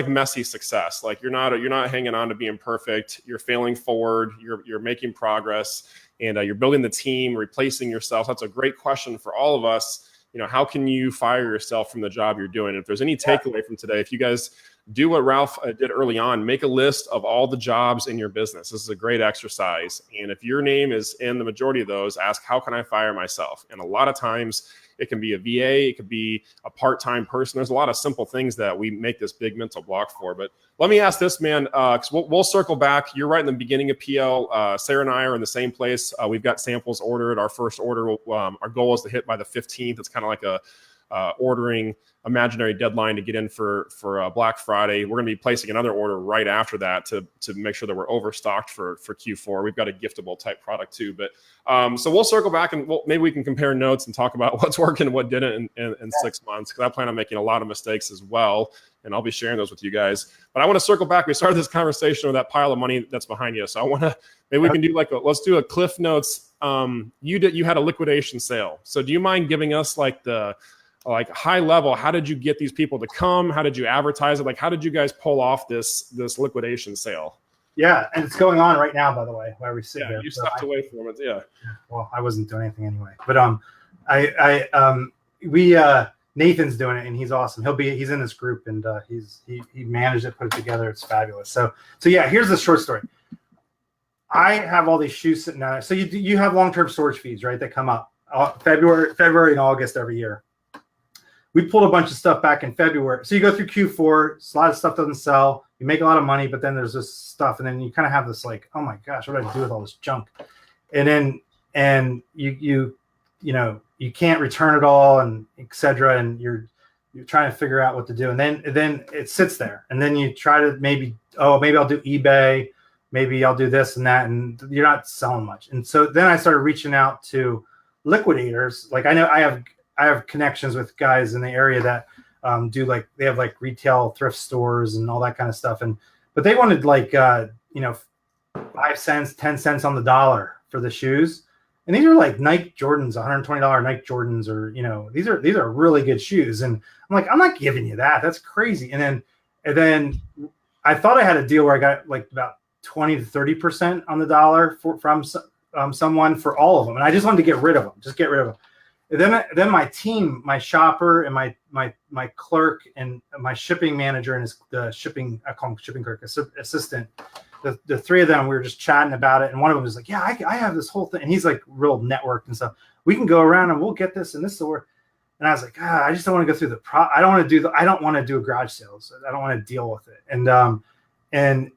Speaker 1: messy success. Like you're not hanging on to being perfect. You're failing forward. You're making progress, and you're building the team, replacing yourself. That's a great question for all of us. How can you fire yourself from the job you're doing? If there's any takeaway from today, if you guys do what Ralph did early on, make a list of all the jobs in your business. This is a great exercise. And if your name is in the majority of those, ask, how can I fire myself? And a lot of times it can be a VA, it could be a part-time person. There's a lot of simple things that we make this big mental block for. But let me ask this, man, because we'll circle back. You're right in the beginning of PL. Sarah and I are in the same place. We've got samples ordered. Our first order, our goal is to hit by the 15th. It's kind of like a ordering imaginary deadline to get in for Black Friday. We're going to be placing another order right after that to make sure that we're overstocked for Q4. We've got a giftable type product too, but so we'll circle back and maybe we can compare notes and talk about what's working and what didn't in 6 months, because I plan on making a lot of mistakes as well, and I'll be sharing those with you guys. But I want to circle back. We started this conversation with that pile of money that's behind you, so I want to maybe we can do let's do a Cliff Notes. You had a liquidation sale, so do you mind giving us like the high level, how did you get these people to come? How did you advertise it? Like, how did you guys pull off this liquidation sale?
Speaker 2: Yeah, and it's going on right now, by the way, while we sit there.
Speaker 1: You stepped away from it, yeah.
Speaker 2: Well, I wasn't doing anything anyway, but Nathan's doing it, and he's awesome. He's in this group, and he managed it, put it together. It's fabulous. So yeah, here's the short story. I have all these shoes sitting out. So you have long-term storage fees, right? That come up February and August every year. We pulled a bunch of stuff back in February. So you go through Q4, a lot of stuff doesn't sell. You make a lot of money, but then there's this stuff. And then you kind of have this like, oh my gosh, what do I do with all this junk? And you can't return it all, and et cetera. And you're trying to figure out what to do. And then it sits there. And then you try to maybe I'll do eBay. Maybe I'll do this and that. And you're not selling much. And so then I started reaching out to liquidators. Like I know I have connections with guys in the area that they have like retail thrift stores and all that kind of stuff. But they wanted 5 cents, 10 cents on the dollar for the shoes. And these are like Nike Jordans, $120 Nike Jordans, or, these are really good shoes. And I'm like, I'm not giving you that. That's crazy. And then I thought I had a deal where I got like about 20 to 30% on the dollar from someone for all of them. And I just wanted to get rid of them, Then my team, my shopper and my clerk and my shipping manager and I call him shipping clerk, assistant, the three of them, we were just chatting about it. And one of them was like, yeah, I have this whole thing. And he's like real networked and stuff. We can go around and we'll get this and this will work. And I was like, I just don't want to go through I don't want to do a garage sales. I don't want to deal with it.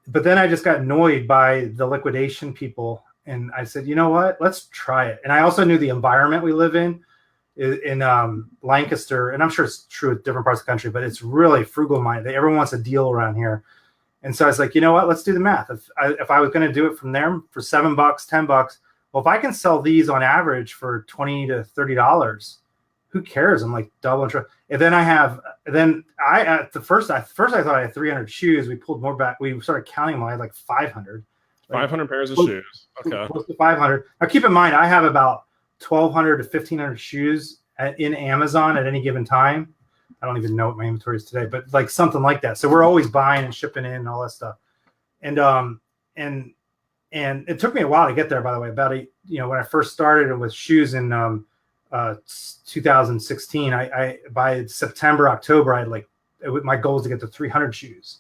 Speaker 2: But then I just got annoyed by the liquidation people. And I said, you know what, let's try it. And I also knew the environment we live in Lancaster, and I'm sure it's true at different parts of the country, but it's really frugal minded. Everyone wants a deal around here. And so I was like, you know what, let's do the math. If I was going to do it from there for $7, $10, well, if I can sell these on average for $20 to $30, who cares? I'm like double and triple. And then at first I thought I had 300 shoes. We pulled more back. We started counting them. I had like 500.
Speaker 1: 500 pairs of shoes. Okay. Close
Speaker 2: to 500. Now keep in mind, I have about 1,200 to 1,500 shoes in Amazon at any given time. I don't even know what my inventory is today, but like something like that. So we're always buying and shipping in and all that stuff. And and it took me a while to get there, by the way. When I first started with shoes in 2016, I by September, October, my goal is to get to 300 shoes.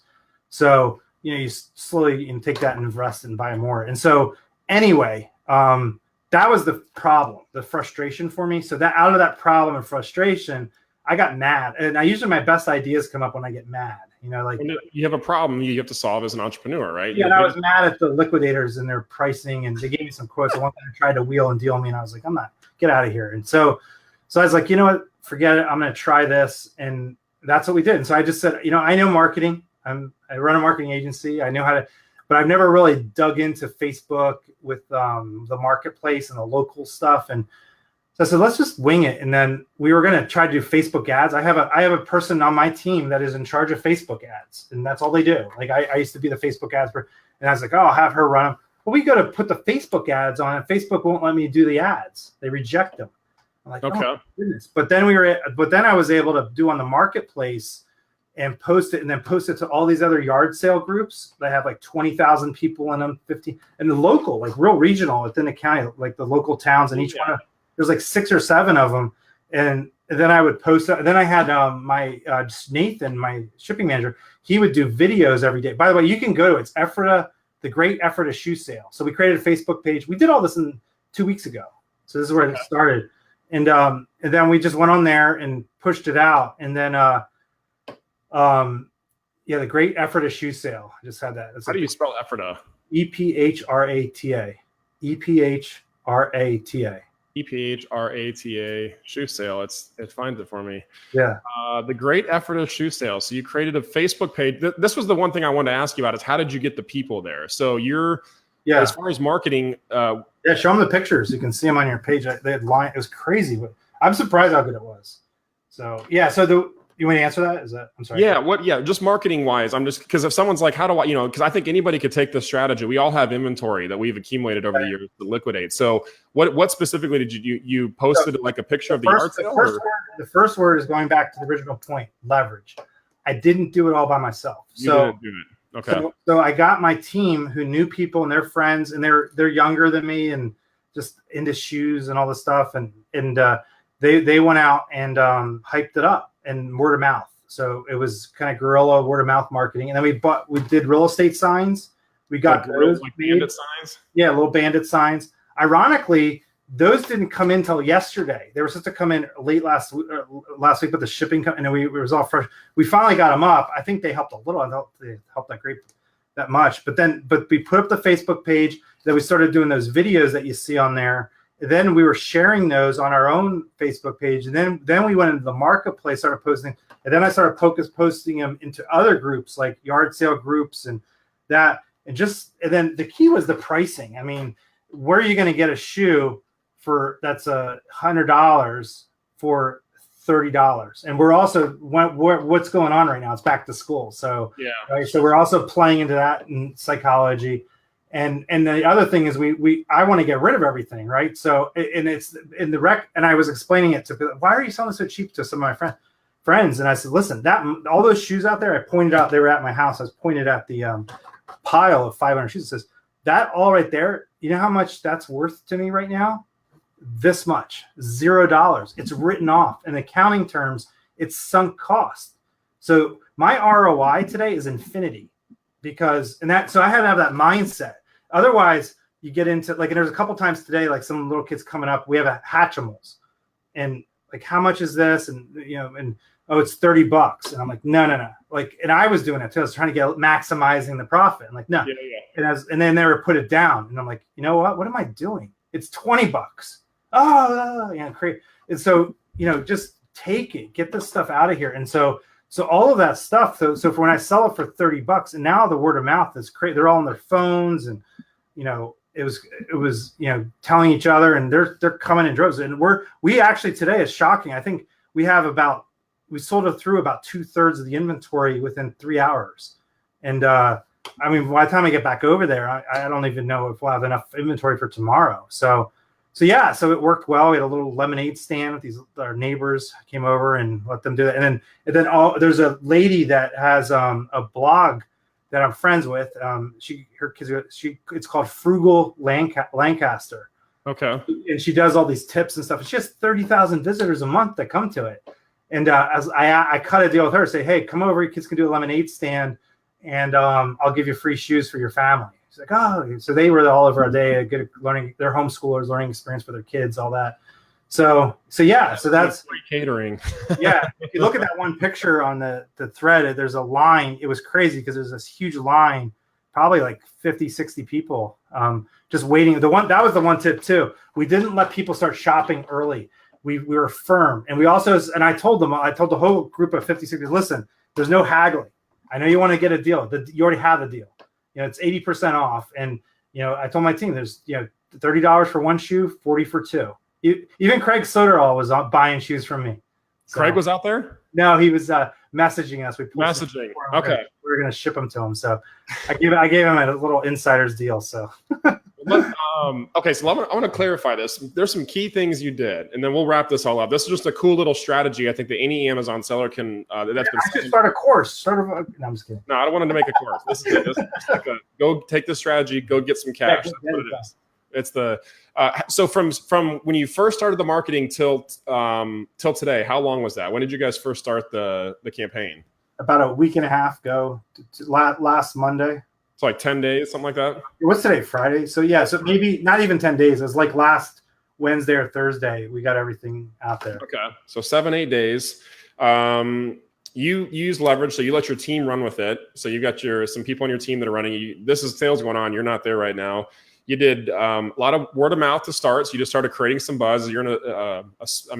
Speaker 2: So, you slowly take that and invest and buy more. And so anyway, that was the problem, the frustration for me. So that out of that problem and frustration, I got mad. And usually my best ideas come up when I get mad. When
Speaker 1: you have a problem you have to solve as an entrepreneur, right?
Speaker 2: Yeah, and I was mad at the liquidators and their pricing, and they gave me some quotes. One time I tried to wheel and deal me, and I was like, get out of here. And so I was like, you know what, forget it. I'm going to try this. And that's what we did. And so I just said, I know marketing. I run a marketing agency. I know how to, but I've never really dug into Facebook with the marketplace and the local stuff. And so I said, let's just wing it. And then we were going to try to do Facebook ads. I have a person on my team that is in charge of Facebook ads, and that's all they do. Like I used to be the Facebook ads and I was like, oh, I'll have her run them. Well, we got to put the Facebook ads on, and Facebook won't let me do the ads. They reject them. I'm like,
Speaker 1: okay.
Speaker 2: Oh goodness. But then I was able to do on the marketplace and post it, and then post it to all these other yard sale groups that have like 20,000 people in them, 50, and the local, like real regional within the county, like the local towns, and each one there's like 6 or 7 of them. And then I would post it. And then I had my Nathan, my shipping manager, he would do videos every day. By the way, you can go to it's Ephrata, the Great Ephrata Shoe Sale. So we created a Facebook page. We did all this in 2 weeks ago. So this is where it started. And then we just went on there and pushed it out. And then the Great Ephrata Shoe Sale. I just had that.
Speaker 1: How do you spell Ephrata?
Speaker 2: EPHRATA. EPHRATA.
Speaker 1: EPHRATA shoe sale. It finds it for me.
Speaker 2: Yeah.
Speaker 1: The Great Ephrata Shoe Sale. So you created a Facebook page. This was the one thing I wanted to ask you about is how did you get the people there? So as far as marketing.
Speaker 2: Show them the pictures. You can see them on your page. They had line. It was crazy. I'm surprised how good it was. So yeah. So you want to answer that? I'm sorry.
Speaker 1: Yeah. Just marketing wise, I'm just, because if someone's like, how do I, because I think anybody could take this strategy. We all have inventory that we've accumulated over the years to liquidate. So what specifically did you posted like a picture of the yard sale?
Speaker 2: The first word is going back to the original point, leverage. I didn't do it all by myself.
Speaker 1: You didn't do it. Okay.
Speaker 2: So I got my team who knew people and their friends, and they're younger than me and just into shoes and all this stuff. And they went out and hyped it up. And word of mouth. So it was kind of guerrilla word of mouth marketing. And then we did real estate signs. We got those
Speaker 1: like bandit signs.
Speaker 2: Yeah, little bandit signs. Ironically, those didn't come in till yesterday. They were supposed to come in late last week, but the shipping and it was all fresh. We finally got them up. I think they helped a little. I don't think they helped that much. But we put up the Facebook page. Then we started doing those videos that you see on there. Then we were sharing those on our own Facebook page. And then we went into the marketplace, started posting. And then I started posting them into other groups like yard sale groups and that. And then the key was the pricing. I mean, where are you going to get a shoe that's $100 for $30? And we're also, what's going on right now? It's back to school. So,
Speaker 1: yeah.
Speaker 2: Right? So we're also playing into that in psychology. And the other thing is I want to get rid of everything, right? So and it's in the rec, and I was explaining it to, why are you selling so cheap to some of my friends? And I said, listen, all those shoes out there, I pointed out, they were at my house. I was pointed at the pile of 500 shoes. It says that all right there. You know how much that's worth to me right now? This much, $0. It's written off. In accounting terms, it's sunk cost. So my ROI today is infinity so I had to have that mindset. Otherwise, you get into and there's a couple times today, like some little kids coming up, we have a Hatchimals, and like, how much is this? And it's $30. And I'm like, no. And I was doing it too. I was trying to get maximizing the profit. I'm like, no. Yeah. And then they were put it down. And I'm like, you know what? What am I doing? It's $20. Oh, great. And so, just take it, get this stuff out of here. And so all of that stuff. So for when I sell it for $30, and now the word of mouth is crazy. They're all on their phones, and it was telling each other, and they're coming in droves. And we actually today is shocking. I think we sold it through about 2/3 of the inventory within 3 hours. And by the time I get back over there, I don't even know if we'll have enough inventory for tomorrow. So it worked well. We had a little lemonade stand with our neighbors came over and let them do that. And then there's a lady that has a blog that I'm friends with. It's called Frugal Lancaster.
Speaker 1: Okay.
Speaker 2: And she does all these tips and stuff. And she has 30,000 visitors a month that come to it. And as I cut a deal with her, say, hey, come over, your kids can do a lemonade stand, and I'll give you free shoes for your family. She's like, oh, so they were all over a day, good learning, they're homeschoolers, learning experience for their kids, all that. So that's
Speaker 1: free catering.
Speaker 2: Yeah. If you look at that one picture on the thread, there's a line. It was crazy because there's this huge line, probably like 50, 60 people just waiting. That was the one tip too. We didn't let people start shopping early. We were firm. And we also, and I told the whole group of 50, 60, listen, there's no haggling. I know you want to get a deal. You already have a deal. It's 80% off. And, I told my team there's, $30 for one shoe, 40 for two. Even Craig Soderall was buying shoes from me. So,
Speaker 1: Craig was out there?
Speaker 2: No, he was messaging us.
Speaker 1: Messaging. Okay.
Speaker 2: We were going to ship them to him. So I gave him a little insider's deal. So.
Speaker 1: Okay, so I want to clarify this. There's some key things you did, and then we'll wrap this all up. This is just a cool little strategy. I think that any Amazon seller can. I
Speaker 2: should start a course. No, I'm just kidding.
Speaker 1: No, I don't want him to make a course. This is it. This is like go take this strategy. Go get some cash. That's what it is. It's the so from when you first started the marketing till today. How long was that? When did you guys first start the campaign?
Speaker 2: About a week and a half ago. Last Monday.
Speaker 1: It's like 10 days, something like that.
Speaker 2: What's today? Friday. So yeah, so maybe not even 10 days. It was like last Wednesday or Thursday. We got everything out there.
Speaker 1: Okay, so 7-8 days. You use leverage, so you let your team run with it. So you got some people on your team that are running. This is sales going on. You're not there right now. You did a lot of word of mouth to start. So you just started creating some buzz. You're in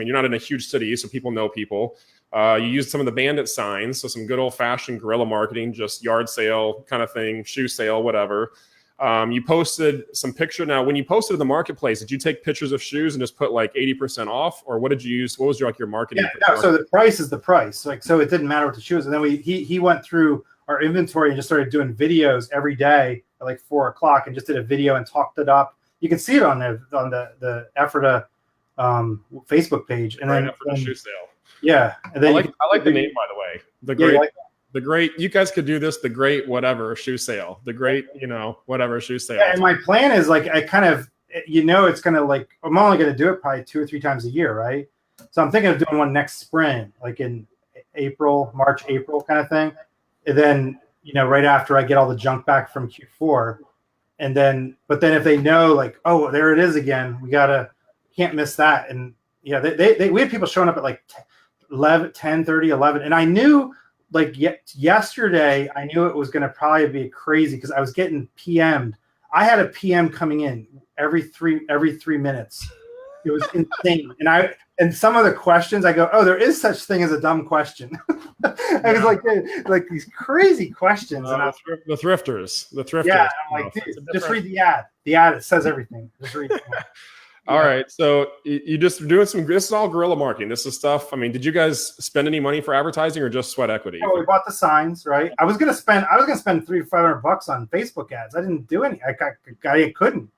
Speaker 1: you're not in a huge city, so people know people. You used some of the bandit signs, so some good old-fashioned guerrilla marketing, just yard sale kind of thing, shoe sale, whatever. You posted some picture. Now, when you posted in the marketplace, did you take pictures of shoes and just put like 80% off, or what did you use? What was your marketing?
Speaker 2: Yeah, no, so the price is the price. So it didn't matter what the shoe was. And then he went through our inventory and just started doing videos every day at like 4:00 and just did a video and talked it up. You can see it on the Ephrata Facebook page. And then
Speaker 1: Ephrata shoe sale.
Speaker 2: Yeah, and then
Speaker 1: I like the name, by the way. The great. You guys could do this. The great whatever shoe sale. The great whatever shoe sale.
Speaker 2: Yeah, and my plan is like I kind of it's gonna like I'm only gonna do it probably 2 or 3 times a year, right? So I'm thinking of doing one next spring, like in March, April kind of thing, and then right after I get all the junk back from Q4, but then if they know like oh there it is again, can't miss that, and yeah we had people showing up at like 10:30, 11, and I knew like yesterday I knew it was going to probably be crazy because I was getting PM'd. I had a PM coming in every three minutes. It was insane. And some of the questions I go, oh, there is such thing as a dumb question. I was like these crazy questions. And
Speaker 1: the thrifters.
Speaker 2: Yeah, I'm like, dude, just read the ad. The ad, it says everything. Just read it.
Speaker 1: All right. So you just doing this is all guerrilla marketing. This is stuff. I mean, did you guys spend any money for advertising or just sweat equity?
Speaker 2: Oh, we bought the signs, right? I was gonna spend $300 to $500 on Facebook ads. I didn't do any. I couldn't.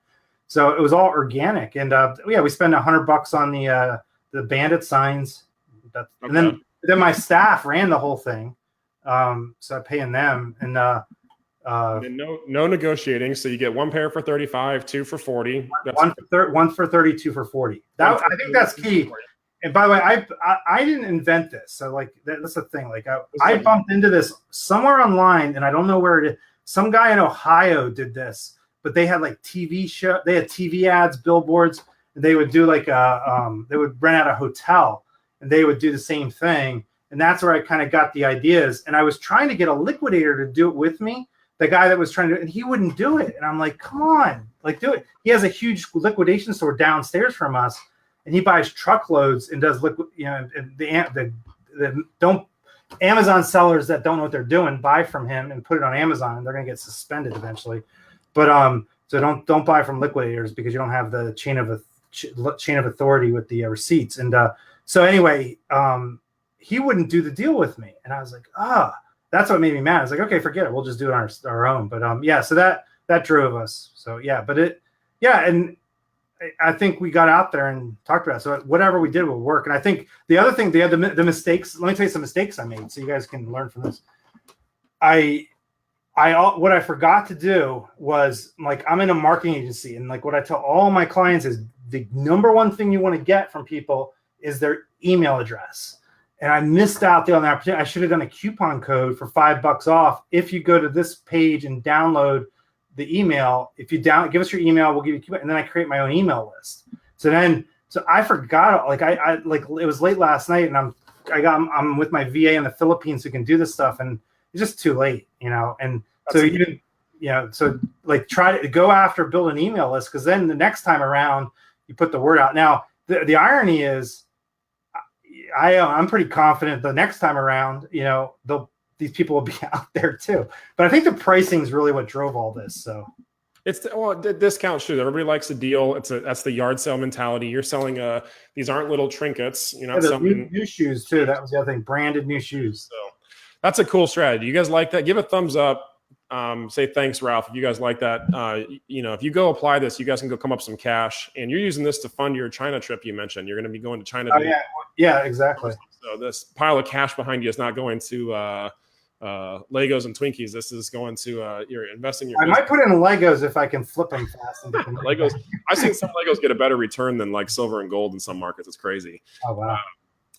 Speaker 2: So it was all organic. And we spent $100 on the bandit signs. And then my staff ran the whole thing. So I'm paying them and
Speaker 1: no negotiating. So you get one pair for 35, 2 for 40.
Speaker 2: One for 30, 2 for 40. I think that's key. And by the way, I didn't invent this. So like that's the thing. Like I bumped into this somewhere online, and I don't know where it is. Some guy in Ohio did this, but they had like TV show. They had TV ads, billboards, and they would do like they would rent out a hotel, and they would do the same thing. And that's where I kind of got the ideas. And I was trying to get a liquidator to do it with me. The guy that was trying to, and he wouldn't do it. And I'm like, come on, like do it. He has a huge liquidation store downstairs from us, and he buys truckloads and does liquid, and the Amazon sellers that don't know what they're doing buy from him and put it on Amazon, and they're going to get suspended eventually. But so don't buy from liquidators because you don't have the chain of authority with the receipts. And so anyway, he wouldn't do the deal with me, and I was like, that's what made me mad. I was like, okay, forget it. We'll just do it on our own. But so that drove us. So and I think we got out there and talked about it. So whatever we did will work. And I think the other thing, the mistakes. Let me tell you some mistakes I made, so you guys can learn from this. I what I forgot to do was, like, I'm in a marketing agency, and like what I tell all my clients is the number one thing you want to get from people is their email address. And I missed out on the opportunity. I should have done a coupon code for $5 off. If you go to this page and download the email, if you give us your email, we'll give you a coupon. And then I create my own email list. So I forgot, like I like, it was late last night, and I'm with my VA in the Philippines who can do this stuff, and it's just too late, And so like, try to go after, build an email list, because then the next time around you put the word out. Now the irony is, I'm pretty confident the next time around, these people will be out there too. But I think the pricing is really what drove all this. So
Speaker 1: the discount shoe. Everybody likes a deal. That's the yard sale mentality. You're selling these aren't little trinkets. You're not selling
Speaker 2: new shoes too. That was the other thing. Branded new shoes.
Speaker 1: So that's a cool strategy. You guys like that? Give a thumbs up. Say thanks, Ralph, if you guys like that. If you go apply this, you guys can go come up some cash, and you're using this to fund your China trip you mentioned. You're going to be going to China.
Speaker 2: Oh, yeah, exactly.
Speaker 1: So this pile of cash behind you is not going to Legos and Twinkies. This is going to you're investing your business.
Speaker 2: Might put in Legos if I can flip them fast.
Speaker 1: Legos. I've seen some Legos get a better return than like silver and gold in some markets. It's crazy.
Speaker 2: Oh, wow.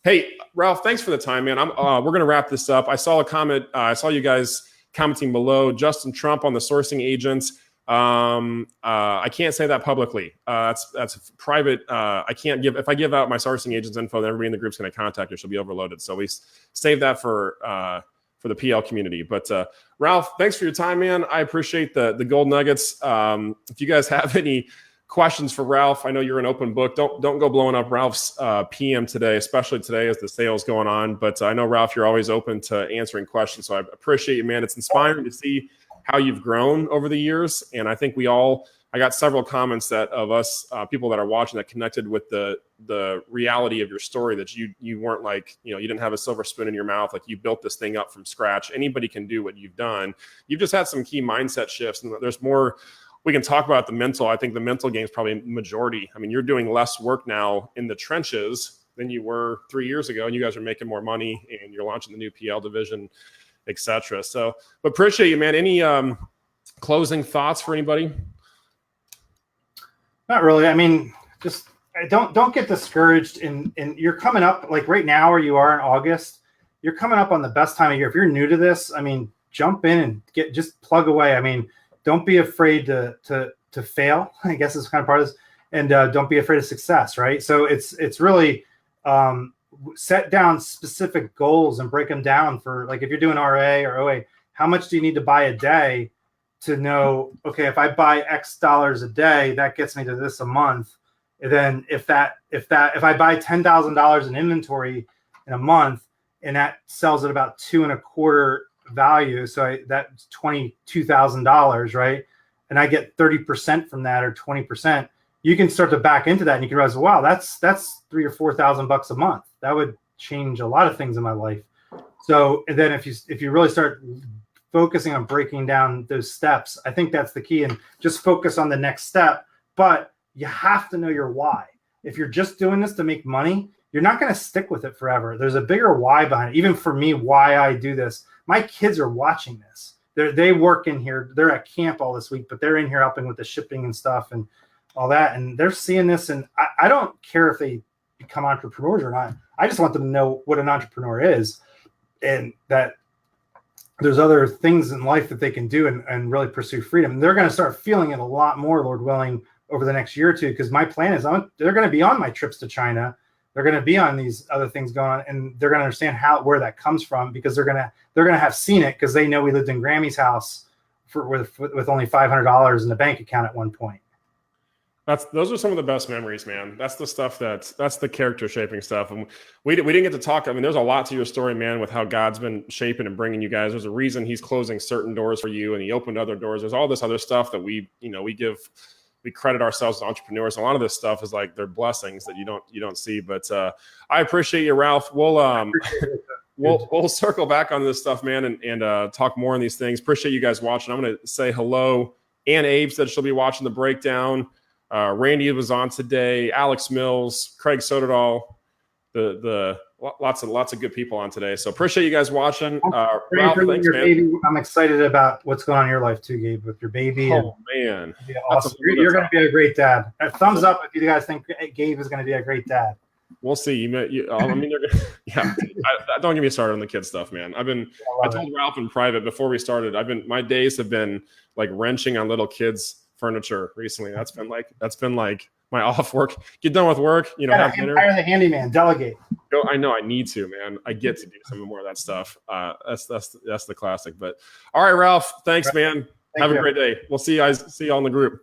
Speaker 1: Hey, Ralph, thanks for the time, man. We're going to wrap this up. I saw a comment. I saw you guys commenting below. Justin Trump on the sourcing agents. I can't say that publicly. That's private. I can't give, if I give out my sourcing agents info, then everybody in the group's going to contact her. She'll be overloaded. So we save that for the PL community. But Ralph, thanks for your time, man. I appreciate the gold nuggets. If you guys have any questions for Ralph, I know you're an open book. Don't go blowing up Ralph's PM today, especially today as the sale's going on. But I know, Ralph, you're always open to answering questions. So I appreciate you, man. It's inspiring to see how you've grown over the years. And I think I got several comments of us, people that are watching, that connected with the reality of your story, that you weren't like, you didn't have a silver spoon in your mouth. Like, you built this thing up from scratch. Anybody can do what you've done. You've just had some key mindset shifts, and there's more. We can talk about the mental. I think the mental game is probably majority. I mean, you're doing less work now in the trenches than you were 3 years ago, and you guys are making more money, and you're launching the new PL division, et cetera. So, but appreciate you, man. Any closing thoughts for anybody?
Speaker 2: Not really. I mean, just don't get discouraged. And you're coming up, like right now where you are in August, you're coming up on the best time of year. If you're new to this, I mean, jump in and just plug away. I mean, don't be afraid to fail, I guess is kind of part of this. And don't be afraid of success, right? So it's really set down specific goals and break them down for, like, if you're doing RA or OA, how much do you need to buy a day to know, okay, if I buy X dollars a day, that gets me to this a month. And then if I buy $10,000 in inventory in a month, and that sells at about 2.25 value, so that's $22,000, right? And I get 30% from that, or 20%. You can start to back into that, and you can realize, wow, that's $3,000 or $4,000 a month. That would change a lot of things in my life. So, and then if you really start focusing on breaking down those steps, I think that's the key, and just focus on the next step. But you have to know your why. If you're just doing this to make money, you're not going to stick with it forever. There's a bigger why behind it. Even for me, why I do this. My kids are watching this. They work in here. They're at camp all this week, but they're in here helping with the shipping and stuff and all that. And they're seeing this. And I don't care if they become entrepreneurs or not. I just want them to know what an entrepreneur is, and that there's other things in life that they can do and really pursue freedom. And they're going to start feeling it a lot more, Lord willing, over the next year or two, because my plan is they're going to be on my trips to China. They're going to be on these other things going on, and they're going to understand where that comes from, because they're going to have seen it, because they know we lived in Grammy's house with only $500 in the bank account at one point.
Speaker 1: Those are some of the best memories, man. That's the stuff that's the character shaping stuff. And we didn't get to talk. I mean, there's a lot to your story, man, with how God's been shaping and bringing you guys. There's a reason He's closing certain doors for you, and He opened other doors. There's all this other stuff that we credit ourselves as entrepreneurs. A lot of this stuff is like, they're blessings that you don't see. But I appreciate you, Ralph. We'll circle back on this stuff, man, and talk more on these things. Appreciate you guys watching. I'm going to say hello. Ann Abe said she'll be watching the breakdown. Randy was on today. Alex Mills, Craig Soderdahl, the lots of good people on today. So appreciate you guys watching.
Speaker 2: Ralph,
Speaker 1: Thanks,
Speaker 2: your
Speaker 1: man.
Speaker 2: baby. I'm excited about what's going on in your life too, Gabe, with your baby.
Speaker 1: Oh man,
Speaker 2: awesome. You're going to be a great dad. Thumbs up if you guys think Gabe is going to be a great dad.
Speaker 1: We'll see. I mean, yeah. Don't get me started on the kid stuff, man. I told Ralph in private before we started. My days have been like wrenching on little kids' furniture recently. That's been like my off work. Get done with work, have dinner.
Speaker 2: Hire the handyman. Delegate.
Speaker 1: I know I need to, man. I get to do some more of that stuff. That's the classic. But all right, Ralph. Thanks, man. Have a great day. We'll see you on the group.